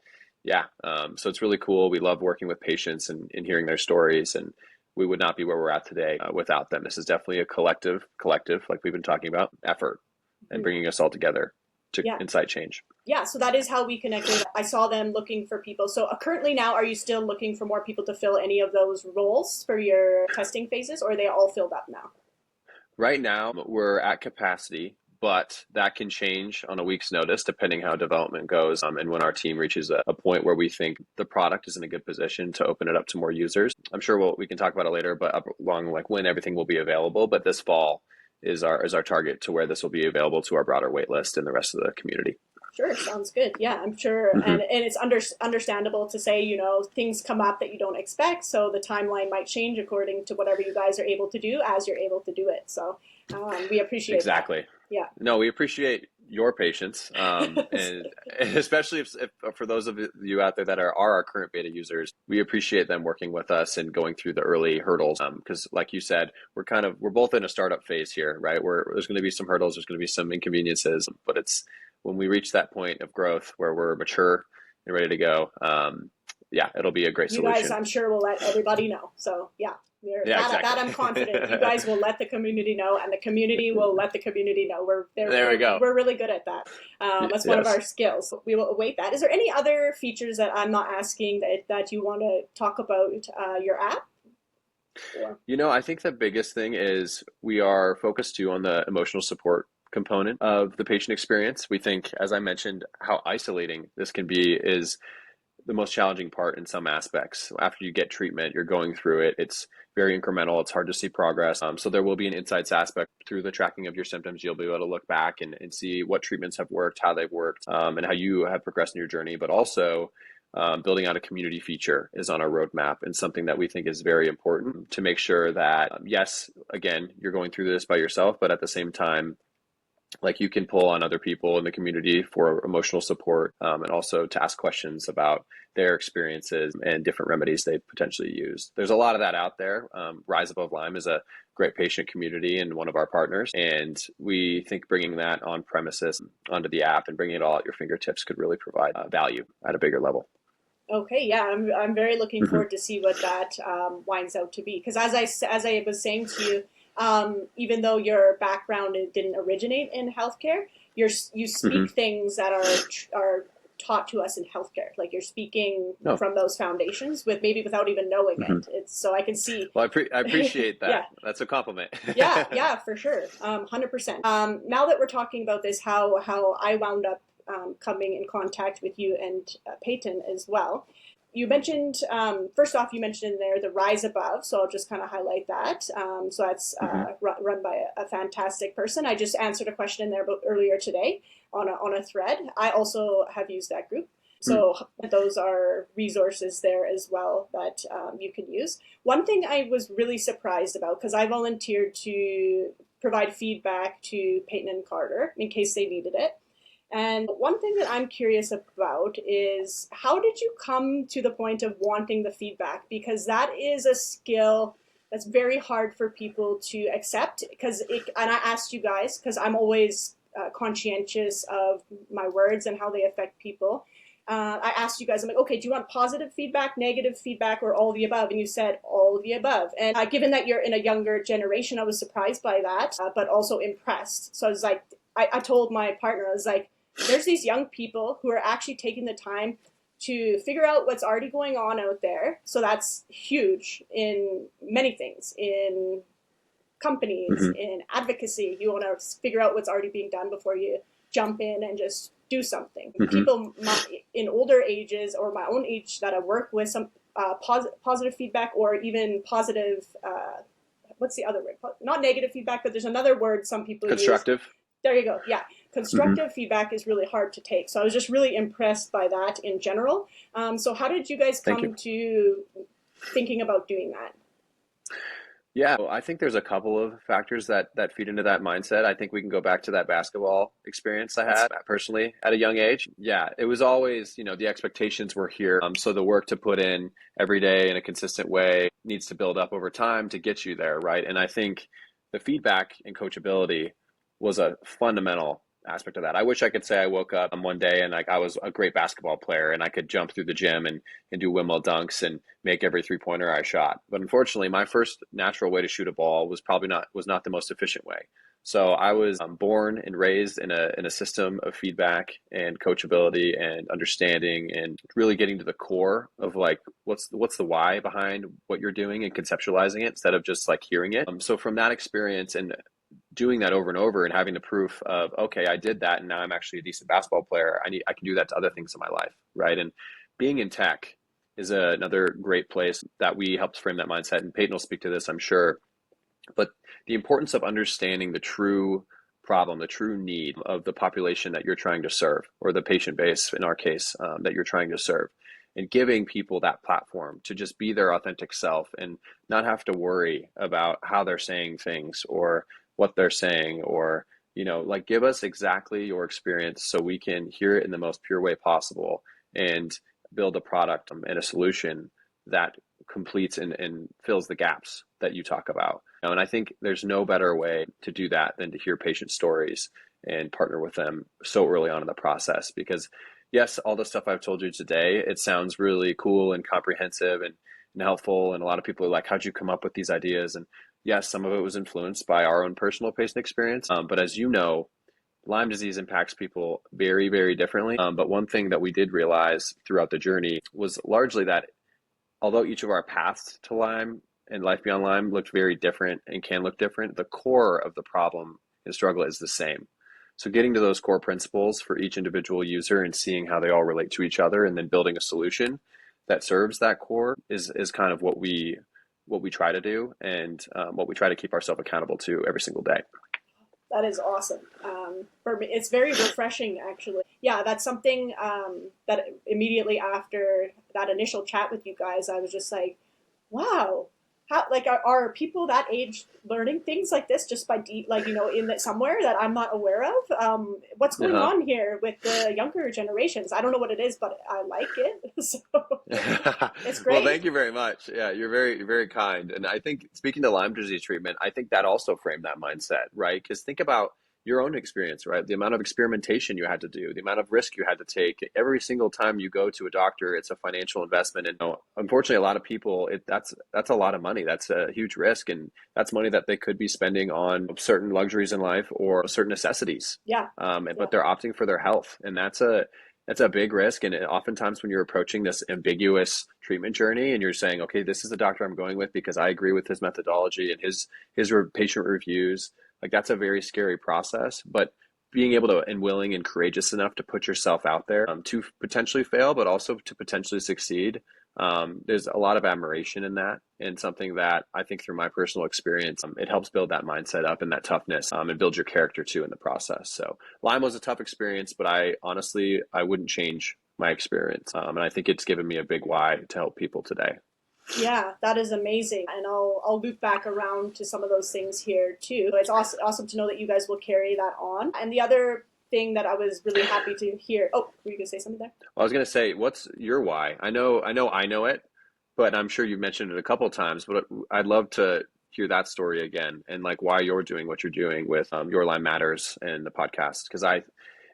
[SPEAKER 2] so it's really cool. We love working with patients and hearing their stories, and we would not be where we're at today without them. This is definitely a collective, like we've been talking about, effort and bringing us all together to incite change. Yeah,
[SPEAKER 1] so that is how we connected. I saw them looking for people. So currently now, are you still looking for more people to fill any of those roles for your testing phases, or are they all filled up now?
[SPEAKER 2] Right now, we're at capacity, but that can change on a week's notice depending how development goes, and when our team reaches a point where we think the product is in a good position to open it up to more users. I'm sure we can talk about it later, but along when everything will be available. But this fall is our target to where this will be available to our broader wait list and the rest of the community.
[SPEAKER 1] Sure, sounds good. Yeah, I'm sure. And it's understandable to say, things come up that you don't expect. So the timeline might change according to whatever you guys are able to do as you're able to do it. So we appreciate
[SPEAKER 2] Exactly.
[SPEAKER 1] that. Yeah.
[SPEAKER 2] No, we appreciate your patients, and especially if for those of you out there that are our current beta users, we appreciate them working with us and going through the early hurdles. Because like you said, we're both in a startup phase here, right? There's going to be some hurdles, there's going to be some inconveniences, but it's when we reach that point of growth where we're mature and ready to go. Yeah, it'll be a great
[SPEAKER 1] You
[SPEAKER 2] solution.
[SPEAKER 1] guys, I'm sure, will let everybody know. So yeah.
[SPEAKER 2] Exactly.
[SPEAKER 1] That I'm confident. You guys will let the community know, and the community will let the community know.
[SPEAKER 2] There we go.
[SPEAKER 1] We're really good at that. That's one of our skills. We will await that. Is there any other features that I'm not asking that you want to talk about your app?
[SPEAKER 2] Or? I think the biggest thing is we are focused too on the emotional support component of the patient experience. We think, as I mentioned, how isolating this can be is the most challenging part in some aspects. After you get treatment, you're going through it. It's very incremental. It's hard to see progress. So there will be an insights aspect through the tracking of your symptoms. You'll be able to look back and see what treatments have worked, how they've worked, and how you have progressed in your journey. But also building out a community feature is on our roadmap and something that we think is very important to make sure that, yes, again, you're going through this by yourself, but at the same time, like you can pull on other people in the community for emotional support, and also to ask questions about their experiences and different remedies they potentially use. There's a lot of that out there. Rise Above Lyme is a great patient community and one of our partners. And we think bringing that on premises onto the app and bringing it all at your fingertips could really provide value at a bigger level.
[SPEAKER 1] Okay, yeah, I'm very looking forward to see what that winds out to be. Because as I was saying to you, even though your background didn't originate in healthcare, you speak things that are taught to us in healthcare. Like you're speaking from those foundations without even knowing it. It's so I can see.
[SPEAKER 2] Well, I appreciate that. Yeah. That's a compliment.
[SPEAKER 1] yeah, for sure, 100%. Now that we're talking about this, how I wound up coming in contact with you and Payton as well. You mentioned, first off, you mentioned in there the Rise Above, so I'll just kind of highlight that. So that's run by a fantastic person. I just answered a question in there earlier today on a thread. I also have used that group. So those are resources there as well that you can use. One thing I was really surprised about, because I volunteered to provide feedback to Payton and Carter in case they needed it. And one thing that I'm curious about is how did you come to the point of wanting the feedback? Because that is a skill that's very hard for people to accept. And I asked you guys, because I'm always conscientious of my words and how they affect people. I asked you guys, I'm like, okay, do you want positive feedback, negative feedback, or all the above? And you said all of the above. And given that you're in a younger generation, I was surprised by that, but also impressed. So I was like, I told my partner, I was like, there's these young people who are actually taking the time to figure out what's already going on out there. So that's huge in many things, in companies, in advocacy. You want to figure out what's already being done before you jump in and just do something. People in older ages or my own age that I work with, some positive feedback or even positive, what's the other word? Not negative feedback, but there's another word some people
[SPEAKER 2] Constructive.
[SPEAKER 1] use. There you go. Yeah. Constructive feedback is really hard to take. So I was just really impressed by that in general. So how did you guys come to thinking about doing that?
[SPEAKER 2] Yeah, well, I think there's a couple of factors that feed into that mindset. I think we can go back to that basketball experience I had personally at a young age. Yeah, it was always, the expectations were here. So the work to put in every day in a consistent way needs to build up over time to get you there, right? And I think the feedback and coachability was a fundamental aspect of that. I wish I could say I woke up one day and I was a great basketball player and I could jump through the gym and do windmill dunks and make every 3-pointer I shot. But unfortunately, my first natural way to shoot a ball was not the most efficient way. So I was born and raised in a system of feedback and coachability and understanding and really getting to the core of what's the why behind what you're doing and conceptualizing it instead of just hearing it. So from that experience and doing that over and over and having the proof of, okay, I did that and now I'm actually a decent basketball player. I can do that to other things in my life, right? And being in tech is another great place that we helped frame that mindset. And Payton will speak to this, I'm sure. But the importance of understanding the true problem, the true need of the population that you're trying to serve, or the patient base, in our case, that you're trying to serve, and giving people that platform to just be their authentic self and not have to worry about how they're saying things or what they're saying or like give us exactly your experience so we can hear it in the most pure way possible and build a product and a solution that completes and fills the gaps that you talk about. And I think there's no better way to do that than to hear patient stories and partner with them so early on in the process. Because yes, all the stuff I've told you today, it sounds really cool and comprehensive and helpful. And a lot of people are like, how'd you come up with these ideas? And yes, some of it was influenced by our own personal patient experience. But as you know, Lyme disease impacts people very, very differently. But one thing that we did realize throughout the journey was largely that although each of our paths to Lyme and life beyond Lyme looked very different and can look different, the core of the problem and struggle is the same. So getting to those core principles for each individual user and seeing how they all relate to each other and then building a solution that serves that core is kind of what we try to do and what we try to keep ourselves accountable to every single day.
[SPEAKER 1] That is awesome. For me, it's very refreshing, actually. Yeah, that's something that immediately after that initial chat with you guys, I was just like, wow, how like are people that age learning things like this just by in that somewhere that I'm not aware of? What's going on here with the younger generations? I don't know what it is, but I like it. So it's great.
[SPEAKER 2] Well, thank you very much. Yeah, you're very, very kind. And I think speaking to Lyme disease treatment, I think that also framed that mindset, right? Because think about your own experience, right? The amount of experimentation you had to do, the amount of risk you had to take. Every single time you go to a doctor, it's a financial investment. And unfortunately, a lot of people, that's a lot of money. That's a huge risk. And that's money that they could be spending on certain luxuries in life or certain necessities.
[SPEAKER 1] Yeah.
[SPEAKER 2] But they're opting for their health. And that's a big risk. And oftentimes when you're approaching this ambiguous treatment journey and you're saying, okay, this is the doctor I'm going with because I agree with his methodology and his patient reviews, like that's a very scary process. But being able to and willing and courageous enough to put yourself out there to potentially fail, but also to potentially succeed. There's a lot of admiration in that, and something that I think through my personal experience, it helps build that mindset up and that toughness and build your character too in the process. So Lyme was a tough experience, but I wouldn't change my experience. And I think it's given me a big why to help people today.
[SPEAKER 1] Yeah, that is amazing. And I'll loop back around to some of those things here too. It's awesome to know that you guys will carry that on. And the other thing that I was really happy to hear. Oh, were you going to say something there?
[SPEAKER 2] Well, I was going to say, what's your why? I know it, but I'm sure you've mentioned it a couple of times, but I'd love to hear that story again and like why you're doing what you're doing with Your Lyme Matters and the podcast, because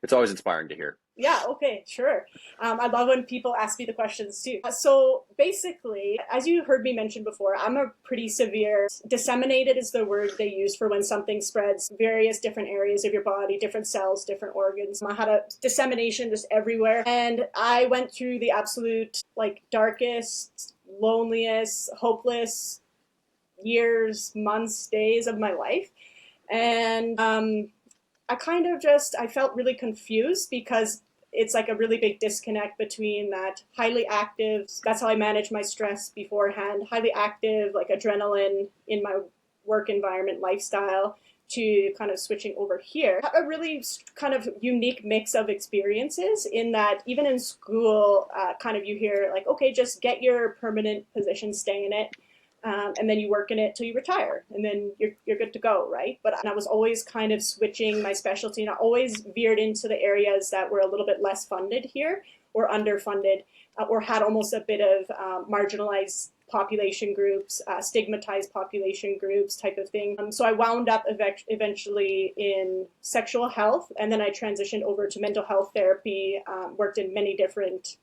[SPEAKER 2] it's always inspiring to hear.
[SPEAKER 1] Yeah, okay, sure. I love when people ask me the questions too. So basically, as you heard me mention before, I'm a pretty severe, disseminated is the word they use for when something spreads various different areas of your body, different cells, different organs. I had a dissemination just everywhere. And I went through the absolute darkest, loneliest, hopeless years, months, days of my life. And I felt really confused because it's like a really big disconnect between that highly active, that's how I manage my stress beforehand, highly active, like adrenaline in my work environment lifestyle, to kind of switching over here. A really kind of unique mix of experiences in that even in school, you hear like, okay, just get your permanent position, stay in it. And then you work in it till you retire, and then you're good to go, right? But I was always kind of switching my specialty, and I always veered into the areas that were a little bit less funded here, or underfunded, or had almost a bit of marginalized population groups, stigmatized population groups type of thing. So I wound up eventually in sexual health, and then I transitioned over to mental health therapy, worked in many different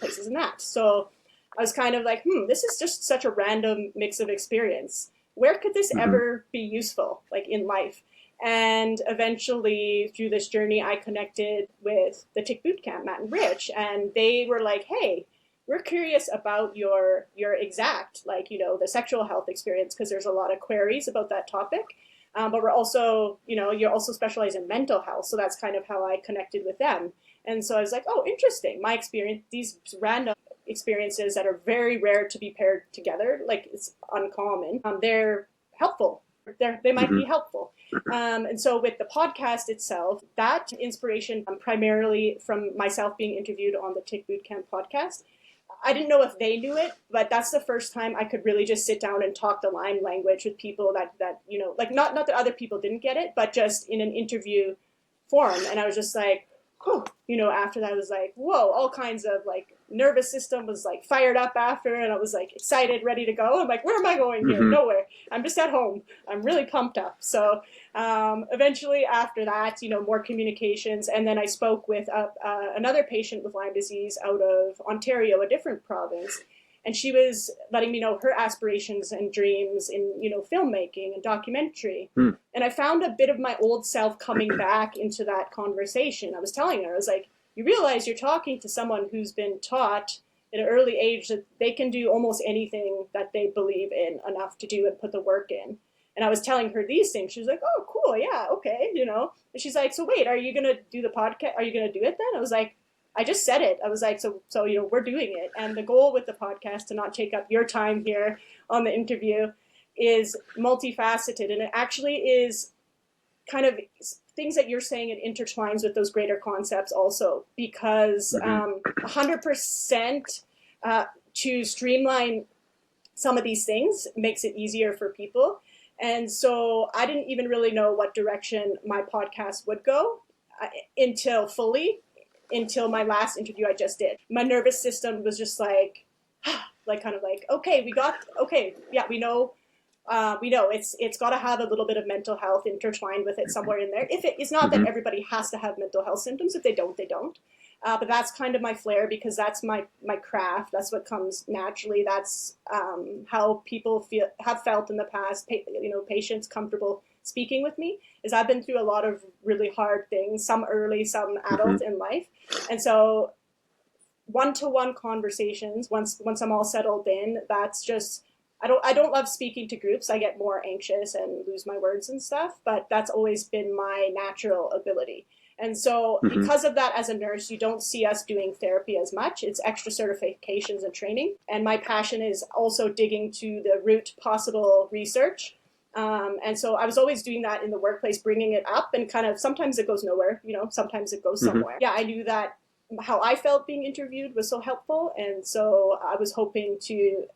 [SPEAKER 1] places in that. So I was kind of like, this is just such a random mix of experience. Where could this ever be useful, like in life? And eventually, through this journey, I connected with the Tick Bootcamp, Matt and Rich, and they were like, hey, we're curious about your exact, the sexual health experience, because there's a lot of queries about that topic. But we're also, you're also specialized in mental health. So that's kind of how I connected with them. And so I was like, oh, interesting. My experience, these random experiences that are very rare to be paired together, like it's uncommon, they're helpful. They might be helpful. And so with the podcast itself, that inspiration primarily from myself being interviewed on the Tick Bootcamp podcast, I didn't know if they knew it, but that's the first time I could really just sit down and talk the Lyme language with people that you know, like not that other people didn't get it, but just in an interview form. And I was just like, whew, you know, after that I was like, whoa, all kinds of like nervous system was like fired up after, and I was like excited, ready to go. I'm like, where am I going here? Nowhere. I'm just at home. I'm really pumped up. So eventually after that, you know, more communications. And then I spoke with another patient with Lyme disease out of Ontario, a different province. And she was letting me know her aspirations and dreams in, you know, filmmaking and documentary. And I found a bit of my old self coming back into that conversation. I was telling her, I was like, you realize you're talking to someone who's been taught at an early age that they can do almost anything that they believe in enough to do and put the work in. And I was telling her these things. She was like, oh, cool. Yeah. Okay. You know, and she's like, so wait, are you going to do the podcast? Are you going to do it then? I was like, I just said it. I was like, so, you know, we're doing it. And the goal with the podcast, to not take up your time here on the interview, is multifaceted. And it actually is kind of things that you're saying, it intertwines with those greater concepts also, because 100% to streamline some of these things makes it easier for people. And so I didn't even really know what direction my podcast would go until my last interview I just did. My nervous system was just like kind of like, okay, yeah, we know it's got to have a little bit of mental health intertwined with it somewhere in there. If it's not that everybody has to have mental health symptoms. If they don't, they don't. But that's kind of my flair, because that's my craft. That's what comes naturally. That's how people have felt in the past. You know, patients comfortable speaking with me, is I've been through a lot of really hard things, some early, some adult in life. And so one-to-one conversations, once I'm all settled in, that's just, I don't love speaking to groups. I get more anxious and lose my words and stuff, but that's always been my natural ability. And so because of that, as a nurse, you don't see us doing therapy as much. It's extra certifications and training. And my passion is also digging to the root possible research. And so I was always doing that in the workplace, bringing it up, and kind of, sometimes it goes nowhere, you know, sometimes it goes somewhere. Yeah, I knew that how I felt being interviewed was so helpful. And so I was hoping to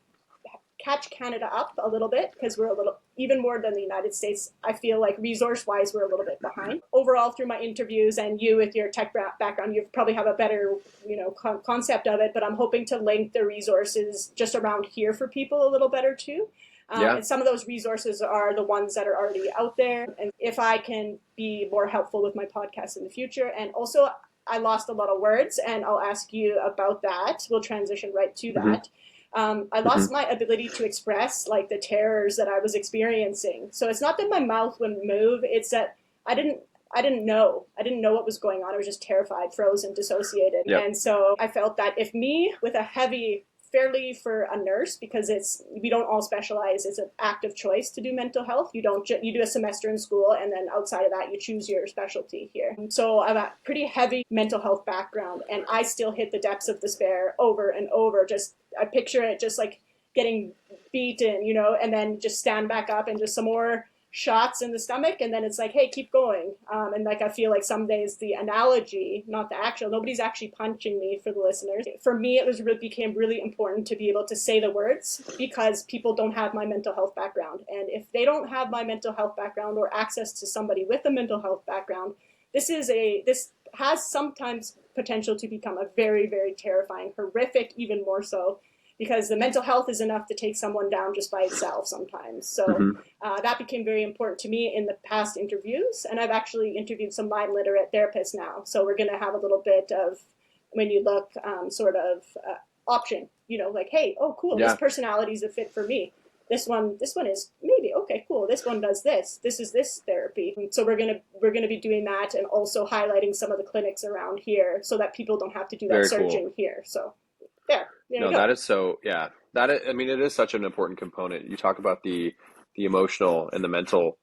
[SPEAKER 1] catch Canada up a little bit, because we're a little, even more than the United States, I feel like resource-wise, we're a little bit behind. Overall, through my interviews, and you with your tech background, you probably have a better, you know, concept of it, but I'm hoping to link the resources just around here for people a little better too. And some of those resources are the ones that are already out there. And if I can be more helpful with my podcast in the future. And also, I lost a lot of words, and I'll ask you about that. We'll transition right to that. I lost my ability to express like the terrors that I was experiencing. So it's not that my mouth wouldn't move, it's that I didn't know what was going on. I was just terrified, frozen, dissociated. And so I felt that if me, with a heavy, fairly for a nurse, because we don't all specialize, it's an active choice to do mental health. You don't you do a semester in school, and then outside of that you choose your specialty here. So I have a pretty heavy mental health background, and I still hit the depths of despair over and over. Just I picture it just like getting beaten, you know, and then just stand back up and just some more shots in the stomach, and then it's like, hey, keep going. And like I feel like some days the analogy, not the actual, nobody's actually punching me, for the listeners. For me, it became really important to be able to say the words, because people don't have my mental health background. And if they don't have my mental health background or access to somebody with a mental health background, this has sometimes potential to become a very, very terrifying, horrific, even more so, because the mental health is enough to take someone down just by itself sometimes. So that became very important to me in the past interviews. And I've actually interviewed some Lyme Literate therapists now. So we're going to have a little bit of, when you look, sort of option, you know, like, hey, oh, cool, this personality is a fit for me. This one is maybe, okay, cool. This one does this. This is this therapy. So we're gonna be doing that, and also highlighting some of the clinics around here, so that people don't have to do that
[SPEAKER 2] Very
[SPEAKER 1] searching
[SPEAKER 2] cool.
[SPEAKER 1] here. So there
[SPEAKER 2] No,
[SPEAKER 1] you go.
[SPEAKER 2] that is so, yeah. I mean, it is such an important component. You talk about the emotional and the mental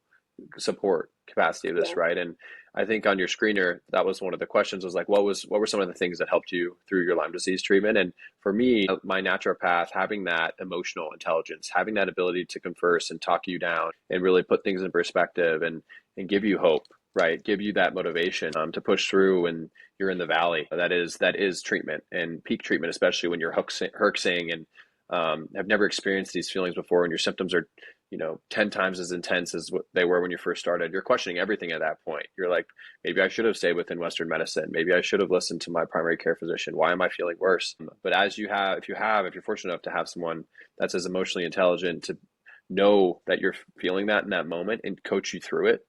[SPEAKER 2] support capacity of this, right? And I think on your screener, that was one of the questions, was like, what were some of the things that helped you through your Lyme disease treatment? And for me, my naturopath, having that emotional intelligence, having that ability to converse and talk you down and really put things in perspective and give you hope right? Give you that motivation to push through when you're in the valley. That is treatment, and peak treatment, especially when you're herxing and have never experienced these feelings before, and your symptoms are 10 times as intense as what they were when you first started. You're questioning everything at that point. You're like, maybe I should have stayed within Western medicine. Maybe I should have listened to my primary care physician. Why am I feeling worse? But if you're fortunate enough to have someone that's as emotionally intelligent to know that you're feeling that in that moment and coach you through it,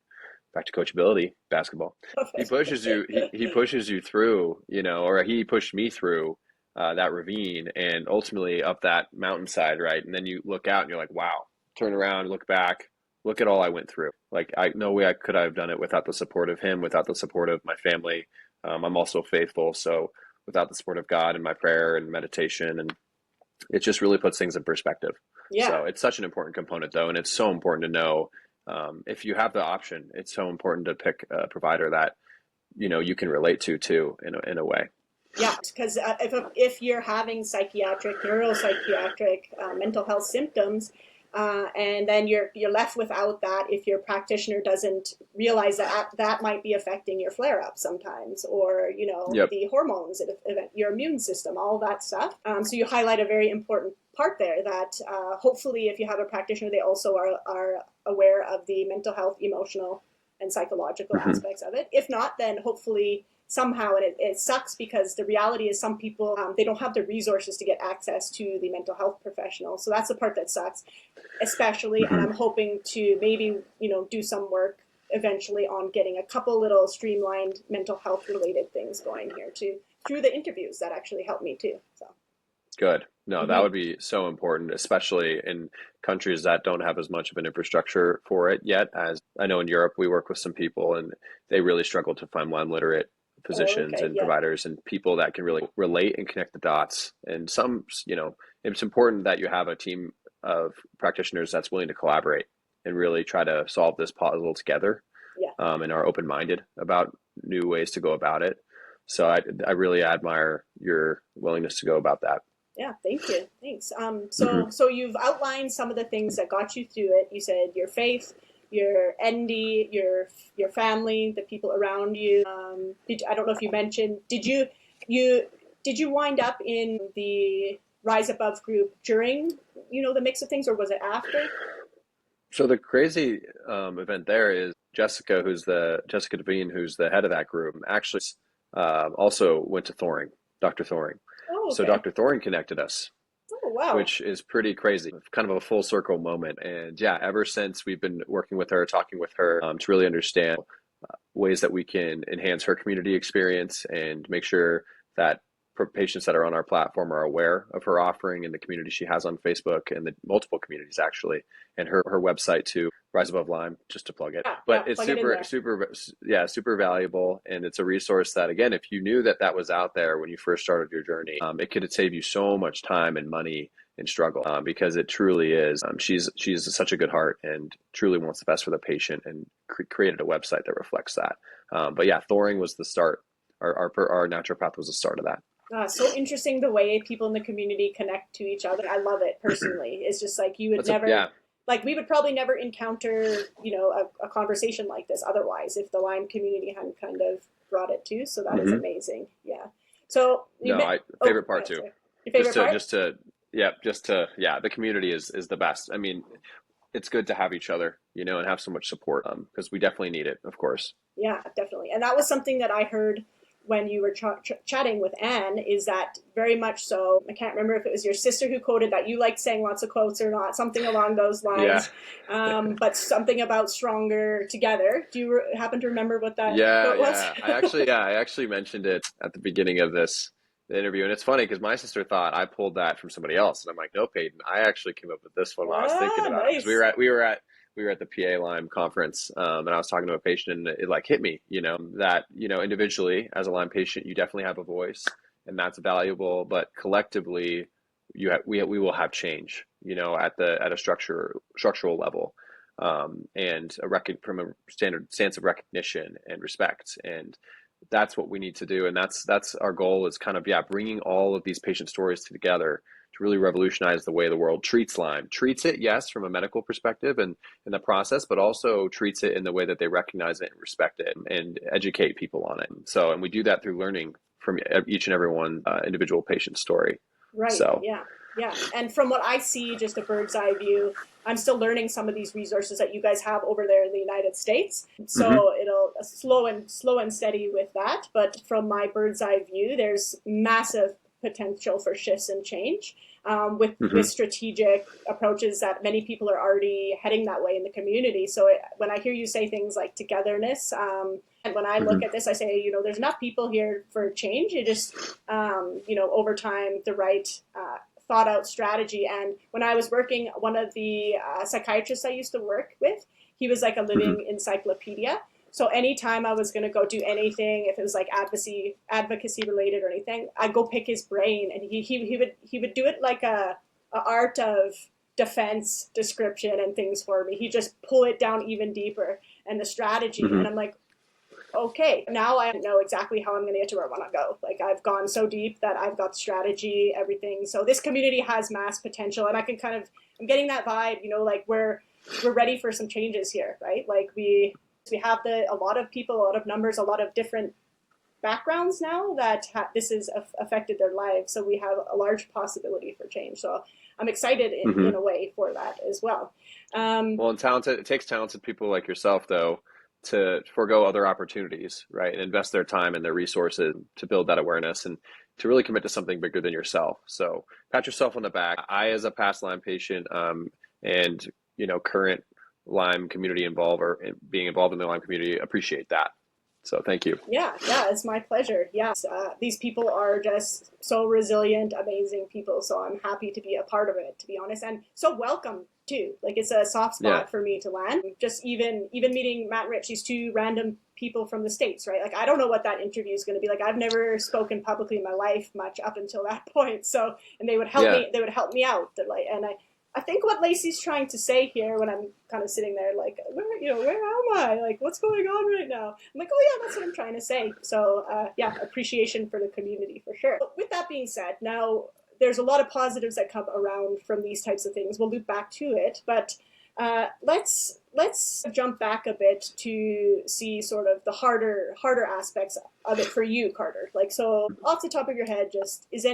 [SPEAKER 2] back to coachability, basketball. He pushes you. He pushes you through. Or he pushed me through that ravine and ultimately up that mountainside, right? And then you look out and you're like, wow. Turn around, look back, look at all I went through. Like, no way I could have done it without the support of him, without the support of my family. I'm also faithful, so without the support of God and my prayer and meditation, and it just really puts things in perspective.
[SPEAKER 1] Yeah.
[SPEAKER 2] So it's such an important component, though, and it's so important to know if you have the option. It's so important to pick a provider that you can relate to too, in a way.
[SPEAKER 1] Yeah, because if you're having psychiatric, neuropsychiatric, mental health symptoms, and then you're left without that if your practitioner doesn't realize that might be affecting your flare-up sometimes, or
[SPEAKER 2] Yep.
[SPEAKER 1] the hormones, your immune system, all that stuff. So you highlight a very important part there that hopefully if you have a practitioner, they also are aware of the mental health, emotional, and psychological aspects of it. If not, then hopefully somehow, and it sucks because the reality is some people, they don't have the resources to get access to the mental health professional. So that's the part that sucks, especially, and I'm hoping to maybe, do some work eventually on getting a couple little streamlined mental health related things going here too, through the interviews that actually help me too. So.
[SPEAKER 2] Good. No, that would be so important, especially in countries that don't have as much of an infrastructure for it yet. As I know in Europe, we work with some people and they really struggle to find Lyme literate physicians and providers and people that can really relate and connect the dots. And it's important that you have a team of practitioners that's willing to collaborate and really try to solve this puzzle together, and are open-minded about new ways to go about it. So I really admire your willingness to go about that.
[SPEAKER 1] Yeah, thank you. Thanks. So you've outlined some of the things that got you through it. You said your faith, your ND, your family, the people around you. I don't know if you mentioned, did you wind up in the Rise Above group during, the mix of things, or was it after?
[SPEAKER 2] So the crazy event there is Jessica Devine, who's the head of that group, actually also went to Thoring, Dr. Thoring.
[SPEAKER 1] Oh, okay.
[SPEAKER 2] So Dr. Thoring connected us.
[SPEAKER 1] Oh, wow.
[SPEAKER 2] Which is pretty crazy, kind of a full circle moment. And yeah, ever since we've been working with her, talking with her to really understand ways that we can enhance her community experience and make sure that patients that are on our platform are aware of her offering and the community she has on Facebook and the multiple communities actually, and her website too, Rise Above Lyme, just to plug it. But it's super valuable, and it's a resource that, again, if you knew that was out there when you first started your journey, it could save you so much time and money and struggle, because it truly is. She's such a good heart and truly wants the best for the patient, and created a website that reflects that. But yeah, Thoring was the start. Our naturopath was the start of that.
[SPEAKER 1] So interesting the way people in the community connect to each other. I love it personally. It's just like we would probably never encounter, a conversation like this otherwise if the Lyme community hadn't kind of brought it to. So that is amazing. Yeah. So
[SPEAKER 2] favorite part too.
[SPEAKER 1] Your favorite part?
[SPEAKER 2] The community is the best. I mean, it's good to have each other, and have so much support, because we definitely need it, of course.
[SPEAKER 1] Yeah, definitely. And that was something that I heard when you were chatting with Anne, is that very much so. I can't remember if it was your sister who quoted that you liked saying lots of quotes or not, something along those lines. Yeah. But something about stronger together. Do you happen to remember what that quote was?
[SPEAKER 2] I actually mentioned it at the beginning of the interview, and it's funny because my sister thought I pulled that from somebody else, and I'm like, no, Payton, I actually came up with this one while I was thinking about it. We were at the PA Lyme conference, and I was talking to a patient, and it hit me, that, individually as a Lyme patient, you definitely have a voice, and that's valuable, but collectively we will have change, at a structural level, and from a standard stance of recognition and respect. And that's what we need to do. And that's our goal, is kind of, bringing all of these patient stories together to really revolutionize the way the world treats Lyme. Treats it, yes, from a medical perspective and in the process, but also treats it in the way that they recognize it and respect it and educate people on it. So, and we do that through learning from each and every one individual patient story.
[SPEAKER 1] Right.
[SPEAKER 2] So,
[SPEAKER 1] yeah. Yeah. And from what I see, just a bird's eye view, I'm still learning some of these resources that you guys have over there in the United States. So it'll slow and steady with that. But from my bird's eye view, there's massive potential for shifts and change with strategic approaches that many people are already heading that way in the community. So when I hear you say things like togetherness, and when I look at this, I say, there's enough people here for change. It just, over time, the right thought out strategy. And when I was working, one of the psychiatrists I used to work with, he was like a living encyclopedia. So anytime I was going to go do anything, if it was like advocacy related or anything, I'd go pick his brain, and he would do it like a art of defense description and things for me. He'd just pull it down even deeper, and the strategy. And I'm like, okay, now I know exactly how I'm going to get to where I want to go. Like, I've gone so deep that I've got strategy, everything. So this community has mass potential, and I can I'm getting that vibe, like we're ready for some changes here, right? Like we have a lot of people, a lot of numbers, a lot of different backgrounds now that this has affected their lives. So we have a large possibility for change. So I'm excited in a way for that as well.
[SPEAKER 2] And it takes talented people like yourself, though, to forego other opportunities, right? And invest their time and their resources to build that awareness and to really commit to something bigger than yourself. So pat yourself on the back. I, as a past Lyme patient, and current Lyme community being involved in the Lyme community, appreciate that. So thank you.
[SPEAKER 1] Yeah, it's my pleasure. Yes, these people are just so resilient, amazing people. So I'm happy to be a part of it, to be honest, and so welcome too. Like, it's a soft spot for me to land. Just even meeting Matt and Rich, these two random people from the States, right? Like, I don't know what that interview is going to be like. I've never spoken publicly in my life much up until that point. So, and they would help me. They would help me out. And I think what Lacey's trying to say here, when I'm kind of sitting there like, where am I? Like, what's going on right now? I'm like, oh yeah, that's what I'm trying to say. So appreciation for the community for sure. But with that being said, now there's a lot of positives that come around from these types of things. We'll loop back to it, but let's jump back a bit to see sort of the harder aspects of it for you, Carter. Like, so off the top of your head,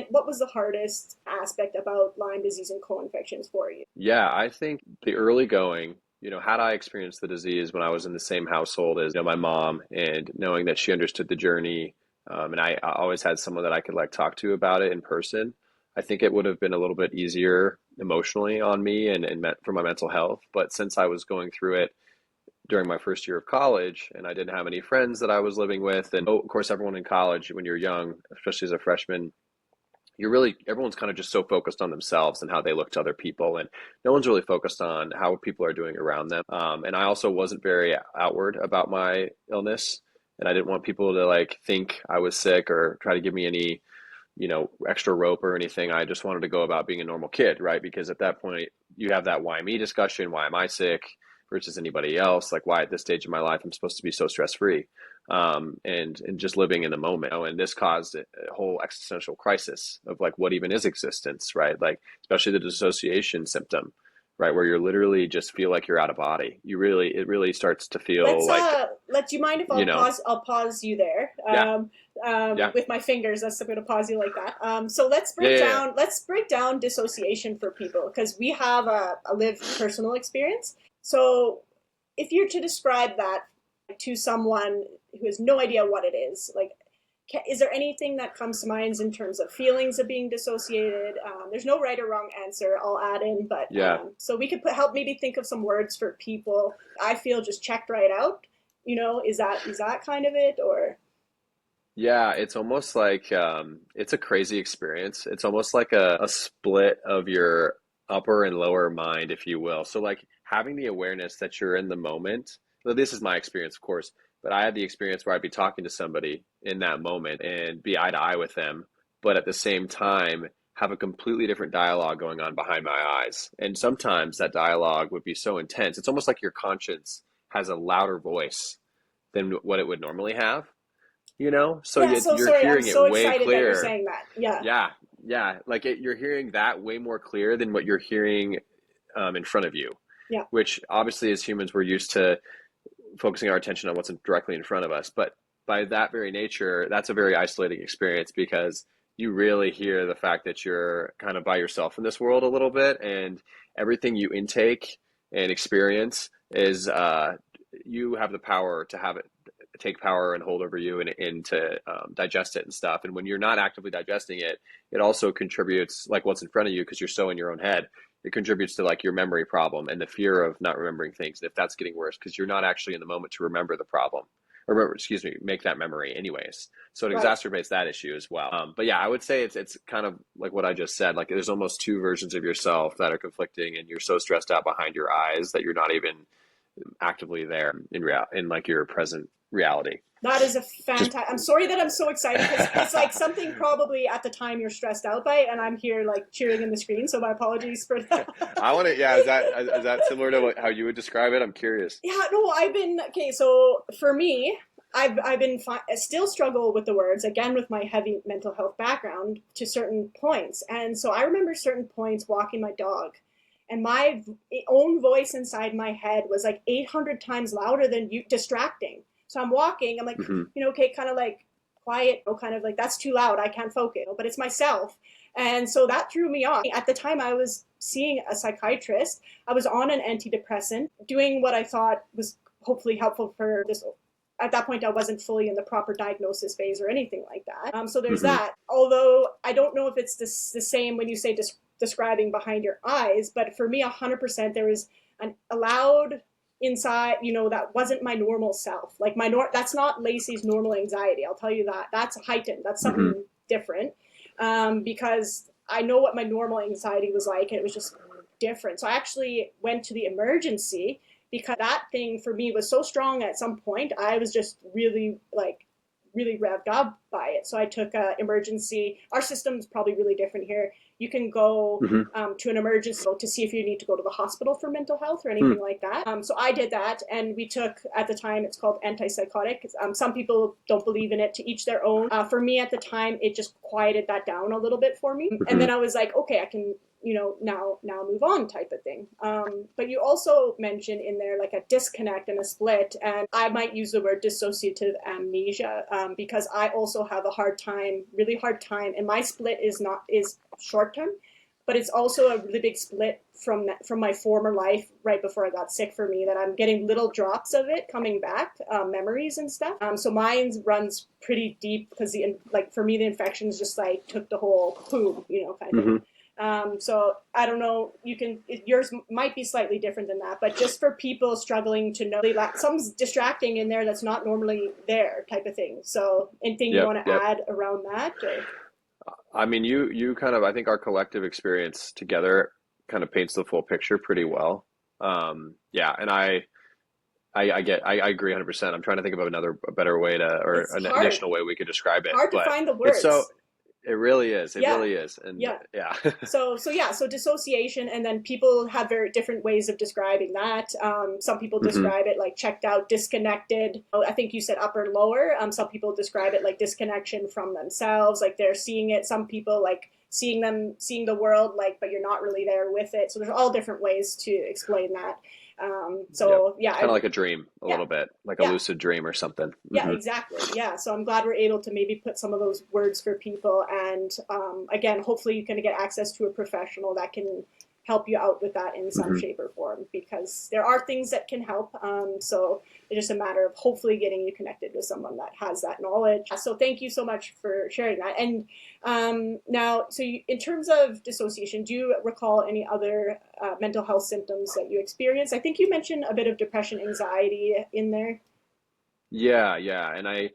[SPEAKER 1] what was the hardest aspect about Lyme disease and co-infections for you?
[SPEAKER 2] Yeah, I think the early going, had I experienced the disease when I was in the same household as my mom, and knowing that she understood the journey, and I always had someone that I could talk to about it in person, I think it would have been a little bit easier emotionally on me and for my mental health. But since I was going through it during my first year of college, and I didn't have any friends that I was living with, and of course, everyone in college, when you're young, especially as a freshman, everyone's kind of just so focused on themselves and how they look to other people, and no one's really focused on how people are doing around them. And I also wasn't very outward about my illness, and I didn't want people to think I was sick or try to give me any extra rope or anything. I just wanted to go about being a normal kid, right? Because at that point, you have that why me discussion, why am I sick versus anybody else? Like, why at this stage of my life I'm supposed to be so stress-free, and just living in the moment. And this caused a whole existential crisis of what even is existence, right? Like, especially the dissociation symptom, right? Where you're literally just feel like you're out of body. It really starts to feel
[SPEAKER 1] do you mind if I'll pause you there? With my fingers, I'm going to pause you like that. So let's break down dissociation for people, because we have a lived personal experience. So if you're to describe that to someone who has no idea what it is, is there anything that comes to mind in terms of feelings of being dissociated? There's no right or wrong answer, I'll add in, but so we could help maybe think of some words for people I feel just checked right out. Is that kind of it, or?
[SPEAKER 2] Yeah, it's almost like it's a crazy experience. It's almost like a split of your upper and lower mind, if you will. So having the awareness that you're in the moment. So this is my experience, of course, but I had the experience where I'd be talking to somebody in that moment and be eye to eye with them, but at the same time have a completely different dialogue going on behind my eyes. And sometimes that dialogue would be so intense. It's almost like your conscience has a louder voice than what it would normally have. you know? So
[SPEAKER 1] Yeah, so
[SPEAKER 2] you're
[SPEAKER 1] sorry. I'm
[SPEAKER 2] hearing it
[SPEAKER 1] so
[SPEAKER 2] way
[SPEAKER 1] excited that you're
[SPEAKER 2] clearer.
[SPEAKER 1] saying that. Yeah.
[SPEAKER 2] Yeah, yeah. Like you're hearing that way more clear than what you're hearing in front of you,
[SPEAKER 1] Yeah.
[SPEAKER 2] which obviously as humans we're used to focusing our attention on what's directly in front of us. But by that very nature, that's a very isolating experience because you really hear the fact that you're kind of by yourself in this world a little bit, and everything you intake and experience is you have the power to have it take power and hold over you and to digest it and stuff. And when you're not actively digesting it, it also contributes like what's in front of you because you're so in your own head. It contributes to like your memory problem and the fear of not remembering things. And if that's getting worse, because you're not actually in the moment to remember the problem or remember, excuse me, make that memory anyways. So it
[SPEAKER 1] Right.
[SPEAKER 2] exacerbates that issue as well. But yeah, I would say it's kind of like what I just said. Like there's almost two versions of yourself that are conflicting, and you're so stressed out behind your eyes that you're not even actively there in like your present reality.
[SPEAKER 1] That is a
[SPEAKER 2] Just
[SPEAKER 1] fantastic. I'm sorry that I'm so excited because it's like something probably at the time you're stressed out by, and I'm here like cheering in the screen. So my apologies for that.
[SPEAKER 2] I want to. Yeah, is that similar to how you would describe it? I'm curious.
[SPEAKER 1] Yeah, no, I've been okay. So for me, I've been I still struggle with the words again with my heavy mental health background to certain points, and so I remember certain points walking my dog, and my own voice inside my head was like 800 times louder than you, distracting. So I'm walking, I'm like,
[SPEAKER 2] Hmm.
[SPEAKER 1] okay, kind of like quiet, kind of like that's too loud, I can't focus, but it's myself. And so that threw me off. At the time, I was seeing a psychiatrist. I was on an antidepressant, doing what I thought was hopefully helpful for this. At that point, I wasn't fully in the proper diagnosis phase or anything like that. So there's
[SPEAKER 2] Hmm.
[SPEAKER 1] that. Although I don't know if it's the same when you say describing behind your eyes, but for me, 100%, there was an allowed inside, that wasn't my normal self. Like that's not Lacey's normal anxiety. I'll tell you that. That's heightened. That's
[SPEAKER 2] Hmm.
[SPEAKER 1] something different. Because I know what my normal anxiety was like, and it was just different. So I actually went to the emergency because that thing for me was so strong at some point. I was just really like really revved up by it. So I took emergency. Our system's probably really different here. You can go
[SPEAKER 2] Hmm.
[SPEAKER 1] to an emergency to see if you need to go to the hospital for mental health or
[SPEAKER 2] Hmm.
[SPEAKER 1] anything like that. So I did that, and we took, at the time, it's called antipsychotic. Some people don't believe in it, to each their own. For me at the time, it just quieted that down a little bit for me. And
[SPEAKER 2] Hmm.
[SPEAKER 1] then I was like, okay, I can now move on type of thing. But you also mentioned in there like a disconnect and a split, and I might use the word dissociative amnesia, because I also have a really hard time, and my split is short term, but it's also a really big split from my former life right before I got sick, for me, that I'm getting little drops of it coming back, memories and stuff. So mine runs pretty deep because like for me the infections just like took the whole boom, kind of thing.
[SPEAKER 2] Hmm.
[SPEAKER 1] So I don't know. Yours might be slightly different than that, but just for people struggling to know, something's distracting in there that's not normally there, type of thing. So anything you
[SPEAKER 2] Yep.
[SPEAKER 1] want to
[SPEAKER 2] Yep.
[SPEAKER 1] add around that? Or?
[SPEAKER 2] I mean, you kind of, I think our collective experience together kind of paints the full picture pretty well. Yeah, and I agree 100%. I'm trying to think of a better way or
[SPEAKER 1] It's
[SPEAKER 2] an
[SPEAKER 1] hard,
[SPEAKER 2] additional way we could describe it,
[SPEAKER 1] hard to
[SPEAKER 2] but
[SPEAKER 1] find the
[SPEAKER 2] it's so,
[SPEAKER 1] words.
[SPEAKER 2] it really is. It
[SPEAKER 1] Yeah,
[SPEAKER 2] really is. And
[SPEAKER 1] yeah.
[SPEAKER 2] yeah.
[SPEAKER 1] So dissociation, and then people have very different ways of describing that. Some people
[SPEAKER 2] Hmm.
[SPEAKER 1] describe it like checked out, disconnected. I think you said upper lower. Some people describe it like disconnection from themselves, like they're seeing it. Some people like seeing the world, like, but you're not really there with it. So there's all different ways to explain that.
[SPEAKER 2] Yep.
[SPEAKER 1] So yeah,
[SPEAKER 2] It's kind of like a dream, a
[SPEAKER 1] yeah,
[SPEAKER 2] little bit, like a
[SPEAKER 1] yeah.
[SPEAKER 2] lucid dream or something.
[SPEAKER 1] Yeah,
[SPEAKER 2] Hmm.
[SPEAKER 1] exactly. Yeah, so I'm glad we're able to maybe put some of those words for people, and again, hopefully you can get access to a professional that can help you out with that in some
[SPEAKER 2] Hmm.
[SPEAKER 1] shape or form, because there are things that can help. So it's just a matter of hopefully getting you connected with someone that has that knowledge. So thank you so much for sharing that. And now, so in terms of dissociation, do you recall any other mental health symptoms that you experienced? I think you mentioned a bit of depression, anxiety in there.
[SPEAKER 2] Yeah, yeah. And I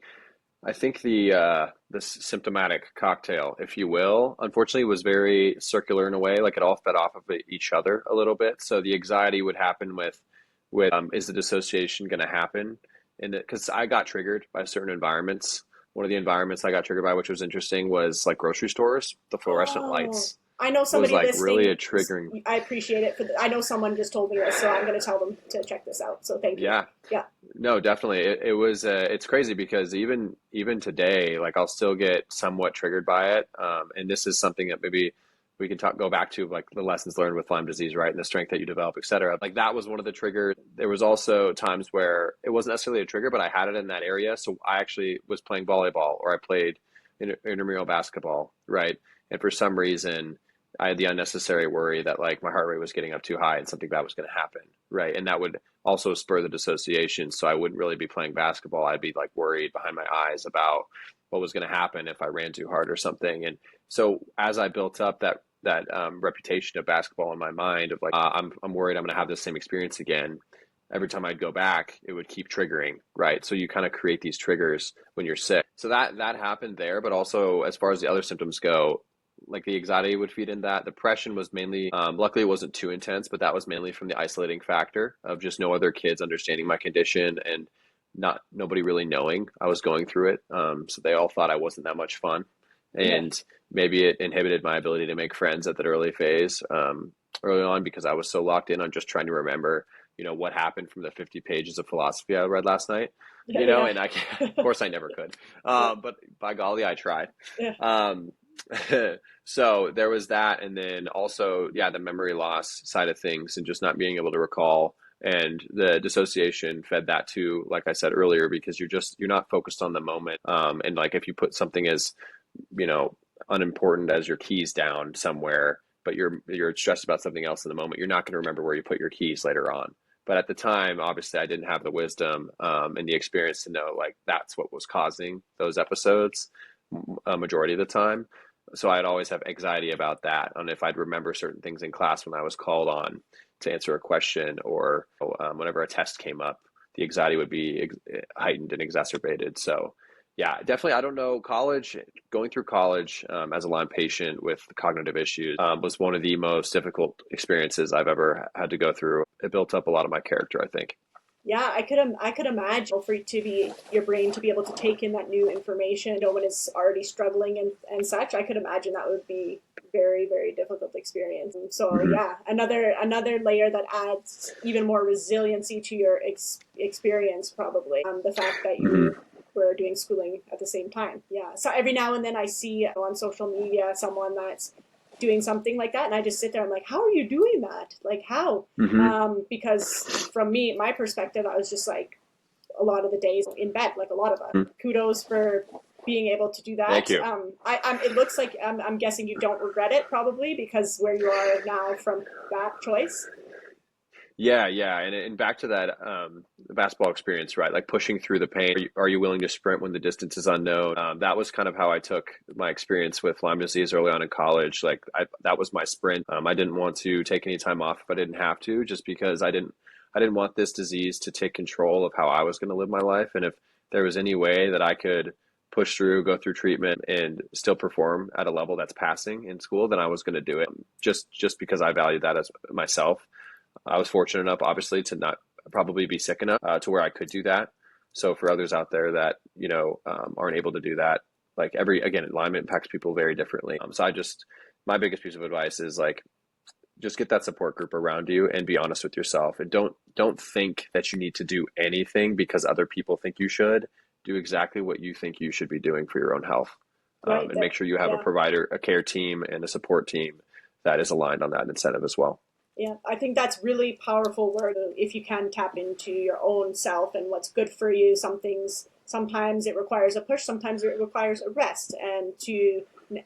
[SPEAKER 2] think the symptomatic cocktail, if you will, unfortunately was very circular in a way, like it all fed off of each other a little bit. So the anxiety would happen with is the dissociation going to happen? And because I got triggered by certain environments. One of the environments I got triggered by, which was interesting, was like grocery stores, the fluorescent
[SPEAKER 1] Oh,
[SPEAKER 2] lights.
[SPEAKER 1] I know
[SPEAKER 2] was
[SPEAKER 1] somebody
[SPEAKER 2] like really a
[SPEAKER 1] listening.
[SPEAKER 2] triggering.
[SPEAKER 1] I appreciate it. I know someone just told me this, so I'm going to tell them to check this out. So thank you.
[SPEAKER 2] Yeah,
[SPEAKER 1] Yeah.
[SPEAKER 2] no, definitely. It was, it's crazy because even today, like I'll still get somewhat triggered by it. And this is something that maybe we can go back to, like the lessons learned with Lyme disease, right? And the strength that you develop, et cetera. Like that was one of the triggers. There was also times where it wasn't necessarily a trigger, but I had it in that area. So I actually was playing volleyball or I played intramural basketball, right? And for some reason, I had the unnecessary worry that like my heart rate was getting up too high and something bad was going to happen, right? And that would also spur the dissociation. So I wouldn't really be playing basketball. I'd be like worried behind my eyes about what was going to happen if I ran too hard or something. And so as I built up that reputation of basketball in my mind of like I'm worried I'm going to have the same experience again. Every time I'd go back, it would keep triggering, right? So you kind of create these triggers when you're sick. So that happened there, but also as far as the other symptoms go, like the anxiety would feed in that. Depression was mainly, luckily it wasn't too intense, but that was mainly from the isolating factor of just no other kids understanding my condition and nobody really knowing I was going through it. So they all thought I wasn't that much fun.
[SPEAKER 1] Yeah.
[SPEAKER 2] And maybe it inhibited my ability to make friends at that early phase, early on, because I was so locked in on just trying to remember, what happened from the 50 pages of philosophy I read last night,
[SPEAKER 1] Yeah.
[SPEAKER 2] and of course I never could.
[SPEAKER 1] Yeah.
[SPEAKER 2] But by golly, I tried.
[SPEAKER 1] Yeah.
[SPEAKER 2] Um, so there was that. And then also, yeah, the memory loss side of things and just not being able to recall. And the dissociation fed that too, like I said earlier, because you're not focused on the moment. And like if you put something as, you know, unimportant as your keys down somewhere, but you're stressed about something else in the moment, you're not going to remember where you put your keys later on. But at the time, obviously, I didn't have the wisdom and the experience to know like that's what was causing those episodes a majority of the time. So I'd always have anxiety about that, on if I'd remember certain things in class when I was called on to answer a question, or whenever a test came up, the anxiety would be heightened and exacerbated. So yeah, definitely. I don't know. Going through college as a Lyme patient with cognitive issues was one of the most difficult experiences I've ever had to go through. It built up a lot of my character, I think.
[SPEAKER 1] Yeah, I could imagine for it to be your brain to be able to take in that new information, when it's already struggling and such. I could imagine that would be very, very difficult experience. And so
[SPEAKER 2] Mm-hmm.
[SPEAKER 1] yeah, another layer that adds even more resiliency to your experience, probably. The fact that
[SPEAKER 2] Mm-hmm.
[SPEAKER 1] you were doing schooling at the same time. Yeah. So every now and then I see on social media someone that's doing something like that, and I just sit there. I'm like, how are you doing that? Like how?
[SPEAKER 2] Mm-hmm.
[SPEAKER 1] Because from my perspective, I was just like a lot of the days in bed, like a lot of us. Kudos for being able to do
[SPEAKER 2] Thank
[SPEAKER 1] that.
[SPEAKER 2] you.
[SPEAKER 1] It looks like I'm guessing you don't regret it, probably, because where you are now from that choice.
[SPEAKER 2] Yeah, yeah, and back to that the basketball experience, right? Like pushing through the pain. Are you willing to sprint when the distance is unknown? That was kind of how I took my experience with Lyme disease early on in college. Like that was my sprint. I didn't want to take any time off if I didn't have to, just because I didn't want this disease to take control of how I was going to live my life. And if there was any way that I could push through, go through treatment, and still perform at a level that's passing in school, then I was going to do it. Just because I valued that as myself. I was fortunate enough, obviously, to not probably be sick enough to where I could do that. So for others out there that aren't able to do that, like again, Lyme impacts people very differently. So my biggest piece of advice is like, just get that support group around you and be honest with yourself, and don't think that you need to do anything because other people think you should. Do exactly what you think you should be doing for your own health,
[SPEAKER 1] Right.
[SPEAKER 2] and make sure you have a
[SPEAKER 1] Yeah.
[SPEAKER 2] provider, a care team, and a support team that is aligned on that incentive as well.
[SPEAKER 1] Yeah, I think that's really powerful work if you can tap into your own self and what's good for you. Sometimes it requires a push, sometimes it requires a rest, and to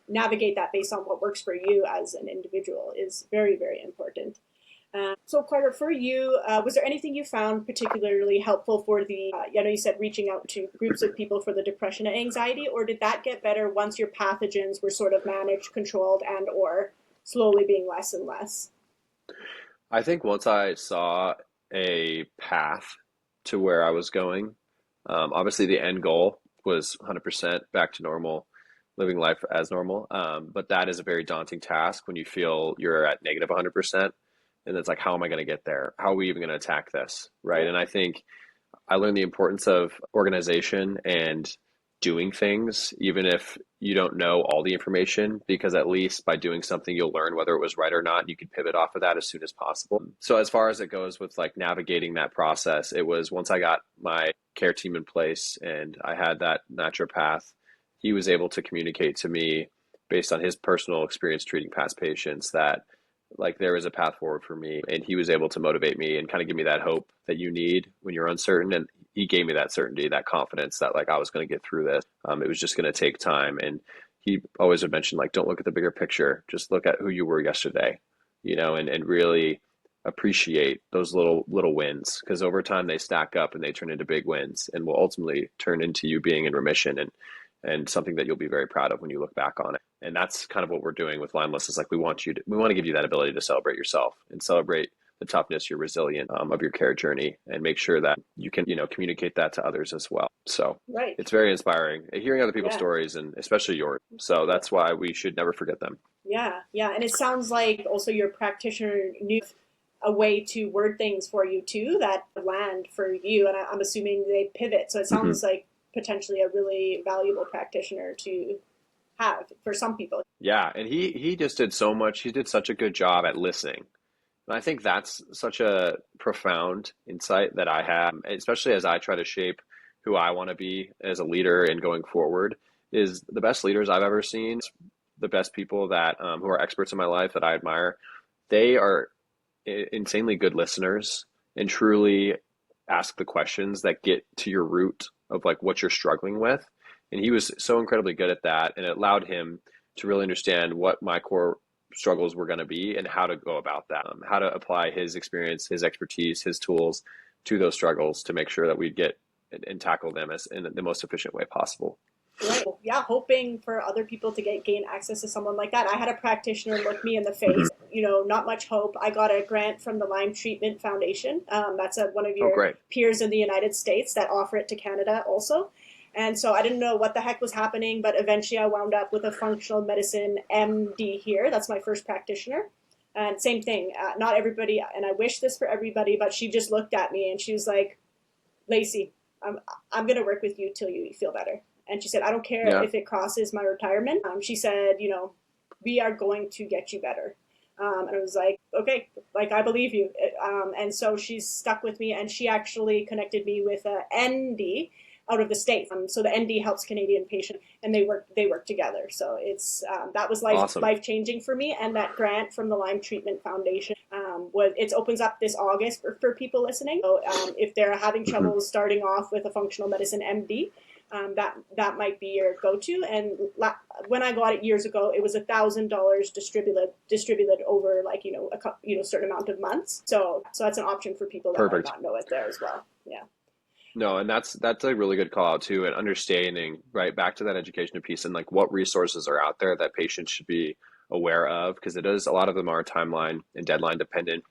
[SPEAKER 1] navigate that based on what works for you as an individual is very, very important. So Carter, for you, was there anything you found particularly helpful for you said reaching out to groups of people for the depression and anxiety, or did that get better once your pathogens were sort of managed, controlled, and or slowly being less and less?
[SPEAKER 2] I think once I saw a path to where I was going, obviously the end goal was 100% back to normal, living life as normal. But that is a very daunting task when you feel you're at negative 100%. And it's like, how am I going to get there? How are we even going to attack this? Right.
[SPEAKER 1] Yeah.
[SPEAKER 2] And I think I learned the importance of organization and doing things, even if you don't know all the information, because at least by doing something, you'll learn whether it was right or not. And you can pivot off of that as soon as possible. So as far as it goes with like navigating that process, it was once I got my care team in place and I had that naturopath, he was able to communicate to me based on his personal experience treating past patients that like there is a path forward for me, and he was able to motivate me and kind of give me that hope that you need when you're uncertain. And he gave me that certainty, that confidence that like I was going to get through this. It was just going to take time. And he always would mention like, don't look at the bigger picture, just look at who you were yesterday, and really appreciate those little wins, because over time they stack up and they turn into big wins and will ultimately turn into you being in remission and something that you'll be very proud of when you look back on it. And that's kind of what we're doing with Lymeless, is like we want to give you that ability to celebrate yourself and celebrate the toughness, your resilience of your care journey, and make sure that you can communicate that to others as well. So
[SPEAKER 1] Right.
[SPEAKER 2] It's very inspiring hearing other people's stories, and especially yours. So that's why we should never forget them.
[SPEAKER 1] Yeah. And it sounds like also your practitioner knew a way to word things for you too that land for you, and I'm assuming they pivot. So it sounds like potentially a really valuable practitioner to have for some people.
[SPEAKER 2] Yeah, and he just did so much. He did such a good job at listening. And I think that's such a profound insight that I have, especially as I try to shape who I want to be as a leader and going forward, is the best leaders I've ever seen, the best people that who are experts in my life that I admire. They are insanely good listeners and truly ask the questions that get to your root of like what you're struggling with. And he was so incredibly good at that, and it allowed him to really understand what my core struggles were going to be and how to go about that, how to apply his experience, his expertise, his tools to those struggles to make sure that we get and tackle them as in the most efficient way possible.
[SPEAKER 1] Right. Yeah, hoping for other people to gain access to someone like that. I had a practitioner look me in the face, not much hope. I got a grant from the Lyme Treatment Foundation. That's one of your peers in the United States that offer it to Canada also. And so I didn't know what the heck was happening, but eventually I wound up with a functional medicine MD here. That's my first practitioner. And same thing, not everybody, and I wish this for everybody, but she just looked at me and she was like, Lacey, I'm going to work with you till you feel better. And she said, I don't care if it crosses my retirement. She said, we are going to get you better. And I was like, okay, like I believe you. And so she's stuck with me, and she actually connected me with a ND out of the States. So the ND helps Canadian patients, and they work together. So it's that was life-changing for me. And that grant from the Lyme Treatment Foundation it opens up this August for people listening. So if they're having trouble starting off with a functional medicine MD, that might be your go-to. And when I got it years ago, it was $1,000 distributed over a certain amount of months. So that's an option for people that might not know it there as well. Yeah.
[SPEAKER 2] No, and that's a really good call out too, and understanding right back to that education piece and like what resources are out there that patients should be aware of, because it is a lot of them are timeline and deadline dependent,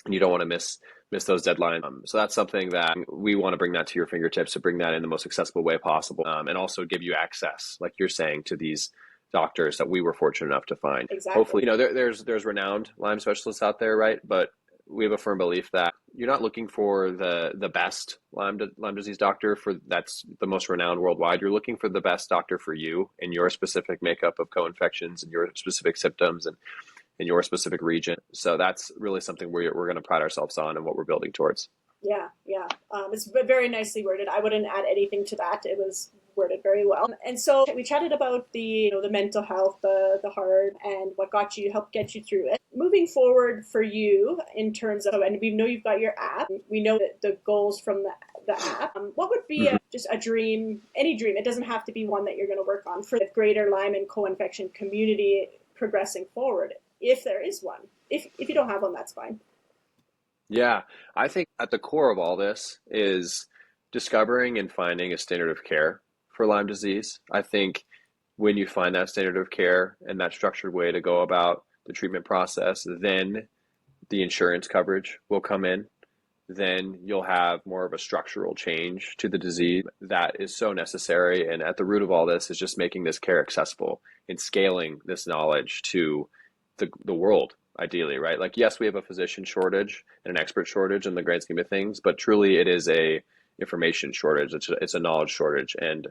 [SPEAKER 2] and you don't want to miss those deadlines. So that's something that we want to bring that to your fingertips, to bring that in the most accessible way possible, and also give you access, like you're saying, to these doctors that we were fortunate enough to find.
[SPEAKER 1] Exactly.
[SPEAKER 2] Hopefully, there's renowned Lyme specialists out there, right? But we have a firm belief that you're not looking for the best Lyme disease doctor that's the most renowned worldwide. You're looking for the best doctor for you and your specific makeup of co-infections and your specific symptoms and in your specific region. So that's really something we're going to pride ourselves on and what we're building towards.
[SPEAKER 1] Yeah. It's very nicely worded. I wouldn't add anything to that. It was worded very well. And so we chatted about the mental health, the heart, and what helped get you through it. Moving forward for you in terms of, and we know you've got your app. We know that the goals from the app. What would be just a dream, any dream? It doesn't have to be one that you're going to work on for the greater Lyme and co-infection community progressing forward, if there is one. If you don't have one, that's fine.
[SPEAKER 2] Yeah, I think at the core of all this is discovering and finding a standard of care for Lyme disease. I think when you find that standard of care and that structured way to go about the treatment process, then the insurance coverage will come in. Then you'll have more of a structural change to the disease that is so necessary. And at the root of all this is just making this care accessible and scaling this knowledge to the world. Ideally, right? Like, yes, we have a physician shortage and an expert shortage in the grand scheme of things, but truly it is a information shortage. It's a knowledge shortage. And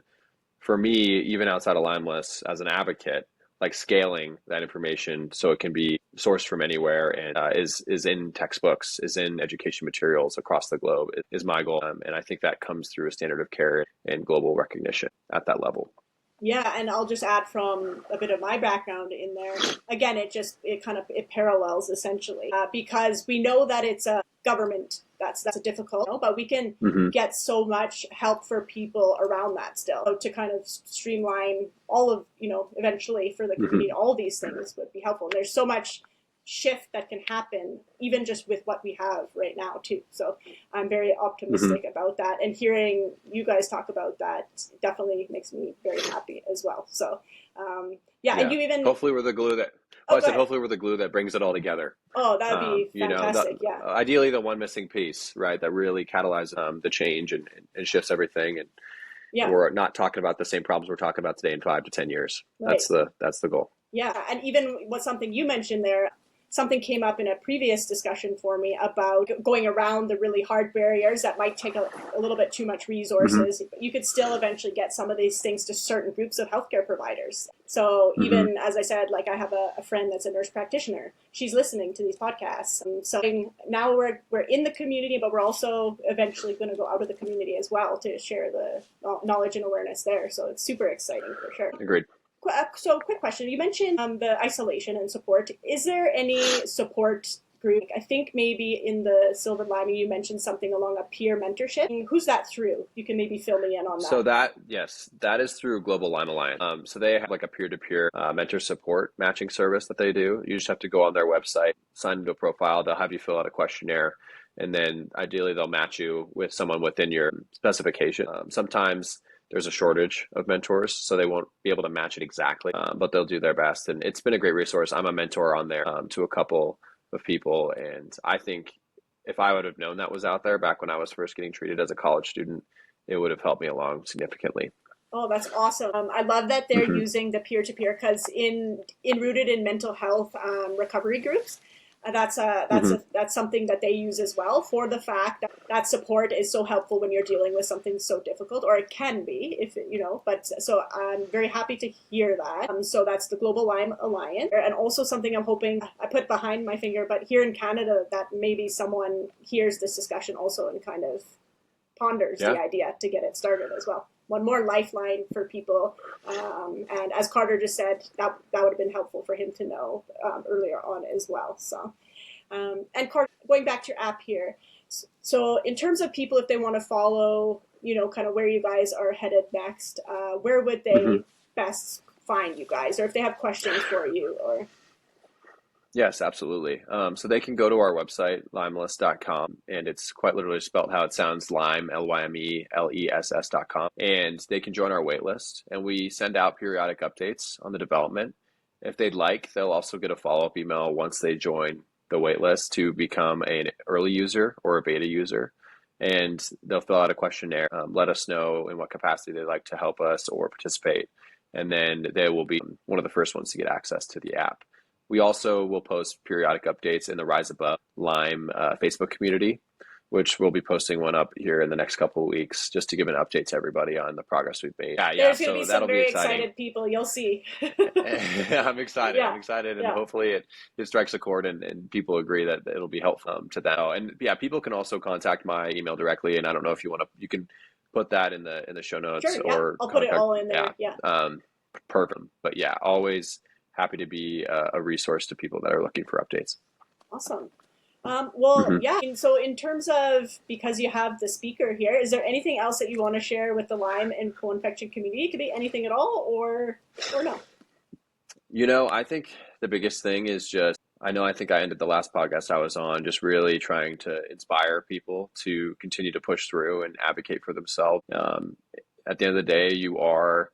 [SPEAKER 2] for me, even outside of Lymeless, as an advocate, like scaling that information so it can be sourced from anywhere and is in textbooks, is in education materials across the globe is my goal. And I think that comes through a standard of care and global recognition at that level.
[SPEAKER 1] Yeah, and I'll just add from a bit of my background in there. Again, it parallels essentially because we know that it's a government that's a difficult, but we can get so much help for people around that still. So to kind of streamline all of, eventually for the community, all these things would be helpful. And there's so much shift that can happen even just with what we have right now too. So I'm very optimistic about that, and hearing you guys talk about that definitely makes me very happy as well. So and you even
[SPEAKER 2] hopefully we're the glue that hopefully we're the glue that brings it all together.
[SPEAKER 1] Oh, that would be fantastic.
[SPEAKER 2] Ideally the one missing piece, right, that really catalyzes the change and shifts everything, and we're not talking about the same problems we're talking about today in 5 to 10 years. Right. That's the goal.
[SPEAKER 1] Yeah, and even something you mentioned there, something came up in a previous discussion for me about going around the really hard barriers that might take a little bit too much resources. But you could still eventually get some of these things to certain groups of healthcare providers. So even, as I said, like I have a friend that's a nurse practitioner. She's listening to these podcasts. And so now we're in the community, but we're also eventually going to go out of the community as well to share the knowledge and awareness there. So it's super exciting for sure.
[SPEAKER 2] Agreed.
[SPEAKER 1] So quick question. You mentioned the isolation and support. Is there any support group? I think maybe in the Silver Lining you mentioned something along a peer mentorship. Who's that through? You can maybe fill me in on that.
[SPEAKER 2] So that is through Global Lyme Alliance. So they have like a peer-to-peer mentor support matching service that they do. You just have to go on their website, sign into a profile. They'll have you fill out a questionnaire, and then ideally they'll match you with someone within your specification. Sometimes there's a shortage of mentors, so they won't be able to match it exactly, but they'll do their best. And it's been a great resource. I'm a mentor on there to a couple of people. And I think if I would have known that was out there back when I was first getting treated as a college student, it would have helped me along significantly.
[SPEAKER 1] Oh, that's awesome. I love that they're using the peer-to-peer because rooted in mental health recovery groups, that's something that they use as well, for the fact that support is so helpful when you're dealing with something so difficult, or it can be but so I'm very happy to hear that. So that's the Global Lyme Alliance, and also something I'm hoping I put behind my finger, but here in Canada, that maybe someone hears this discussion also and kind of ponders the idea to get it started as well. One more lifeline for people. And as Carter just said, that would have been helpful for him to know earlier on as well. So, and Carter, going back to your app here. So in terms of people, if they want to follow, kind of where you guys are headed next, where would they best find you guys? Or if they have questions for you or...
[SPEAKER 2] Yes, absolutely. So they can go to our website, lymeless.com, and it's quite literally spelled how it sounds, Lyme, LYMELESS.com. And they can join our wait list, and we send out periodic updates on the development. If they'd like, they'll also get a follow-up email once they join the wait list to become an early user or a beta user. And they'll fill out a questionnaire, let us know in what capacity they'd like to help us or participate. And then they will be one of the first ones to get access to the app. We also will post periodic updates in the Rise Above Lyme Facebook community, which we'll be posting one up here in the next couple of weeks just to give an update to everybody on the progress we've made.
[SPEAKER 1] There's going to be some very excited people. You'll see.
[SPEAKER 2] I'm excited. I'm excited. And hopefully it strikes a chord and people agree that it'll be helpful to them. And people can also contact my email directly. And I don't know if you can put that in the show notes.
[SPEAKER 1] Sure,
[SPEAKER 2] or
[SPEAKER 1] I'll put it all in there. Yeah.
[SPEAKER 2] Perfect. But always happy to be a resource to people that are looking for updates.
[SPEAKER 1] Awesome. And so in terms of, because you have the speaker here, is there anything else that you want to share with the Lyme and co-infection community? It could be anything at all or no?
[SPEAKER 2] I think the biggest thing is I think I ended the last podcast I was on just really trying to inspire people to continue to push through and advocate for themselves. At the end of the day, you are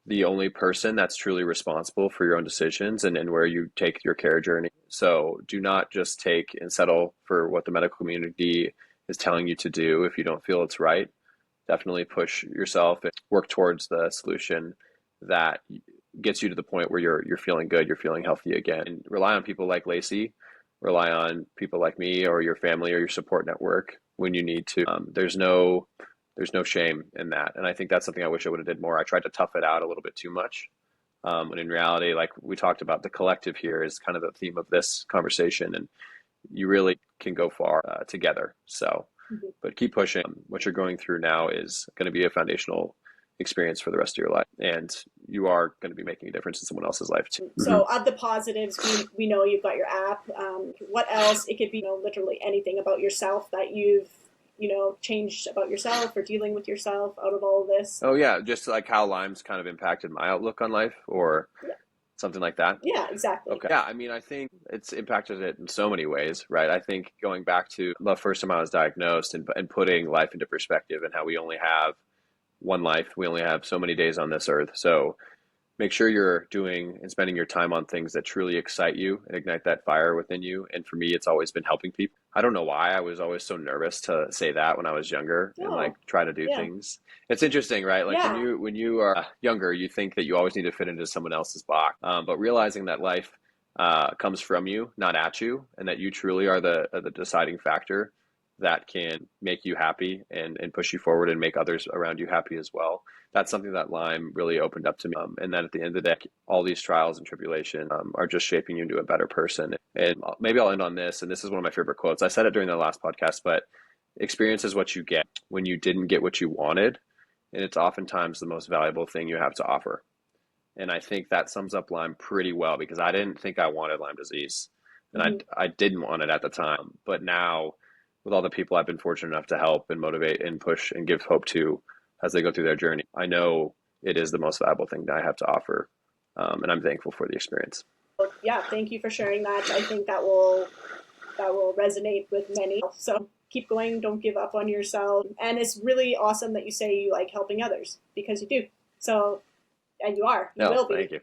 [SPEAKER 2] the only person that's truly responsible for your own decisions and where you take your care journey. So do not just take and settle for what the medical community is telling you to do if you don't feel it's right. Definitely push yourself and work towards the solution that gets you to the point where you're feeling good, you're feeling healthy again. And rely on people like Lacey, rely on people like me or your family or your support network when you need to. There's no There's no shame in that. And I think that's something I wish I would have did more. I tried to tough it out a little bit too much. And in reality, like we talked about, the collective here is kind of the theme of this conversation, and you really can go far together. So, but keep pushing. What you're going through now is going to be a foundational experience for the rest of your life, and you are going to be making a difference in someone else's life too.
[SPEAKER 1] So of the positives, we know you've got your app. What else? It could be literally anything about yourself that you've changed about yourself or dealing with yourself out of all of this.
[SPEAKER 2] Oh yeah, just like how Lyme's kind of impacted my outlook on life, or something like that.
[SPEAKER 1] Yeah, exactly.
[SPEAKER 2] Okay. Yeah, I mean, I think it's impacted it in so many ways, right? I think going back to the first time I was diagnosed and putting life into perspective, and how we only have one life, we only have so many days on this earth. So make sure you're doing and spending your time on things that truly excite you and ignite that fire within you. And for me, it's always been helping people. I don't know why I was always so nervous to say that when I was younger and like try to do things. It's interesting, right? Like when you are younger, you think that you always need to fit into someone else's box. But realizing that life comes from you, not at you, and that you truly are the deciding factor that can make you happy and push you forward and make others around you happy as well. That's something that Lyme really opened up to me. And that at the end of the day, all these trials and tribulation are just shaping you into a better person. And maybe I'll end on this. And this is one of my favorite quotes. I said it during the last podcast, but experience is what you get when you didn't get what you wanted. And it's oftentimes the most valuable thing you have to offer. And I think that sums up Lyme pretty well, because I didn't think I wanted Lyme disease. And I didn't want it at the time. But now, with all the people I've been fortunate enough to help and motivate and push and give hope to as they go through their journey, I know it is the most valuable thing that I have to offer. And I'm thankful for the experience.
[SPEAKER 1] Yeah, thank you for sharing that. I think that will resonate with many. So keep going, don't give up on yourself. And it's really awesome that you say you like helping others, because you do. So, and you are, you will be.
[SPEAKER 2] Thank you.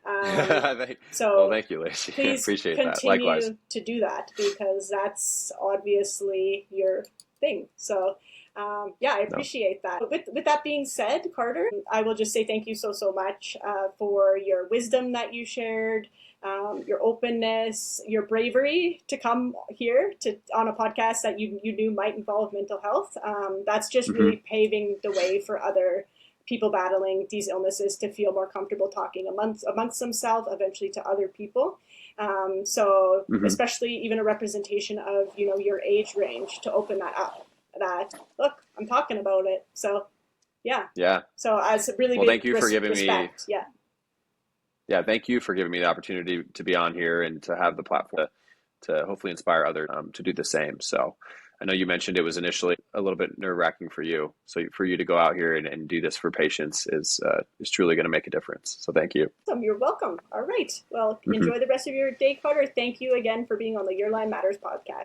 [SPEAKER 2] Thank you, Lacey.
[SPEAKER 1] Please
[SPEAKER 2] appreciate that.
[SPEAKER 1] Continue
[SPEAKER 2] Likewise.
[SPEAKER 1] to do that, because that's obviously your thing. So, I appreciate that. But with that being said, Carter, I will just say thank you so much for your wisdom that you shared, your openness, your bravery to come here on a podcast that you knew might involve mental health. That's just really paving the way for other people battling these illnesses to feel more comfortable talking amongst themselves, eventually to other people. Especially even a representation of, your age range, to open that up, that, look, I'm talking about it. So, yeah. Yeah. So as really big
[SPEAKER 2] thank you for giving
[SPEAKER 1] respect.
[SPEAKER 2] me. Yeah. Thank you for giving me the opportunity to be on here and to have the platform to hopefully inspire others to do the same. So I know you mentioned it was initially a little bit nerve-wracking for you. So for you to go out here and do this for patients is truly going to make a difference. So thank you.
[SPEAKER 1] Awesome. You're welcome. All right. Well, enjoy the rest of your day, Carter. Thank you again for being on the Your Lyme Matters podcast.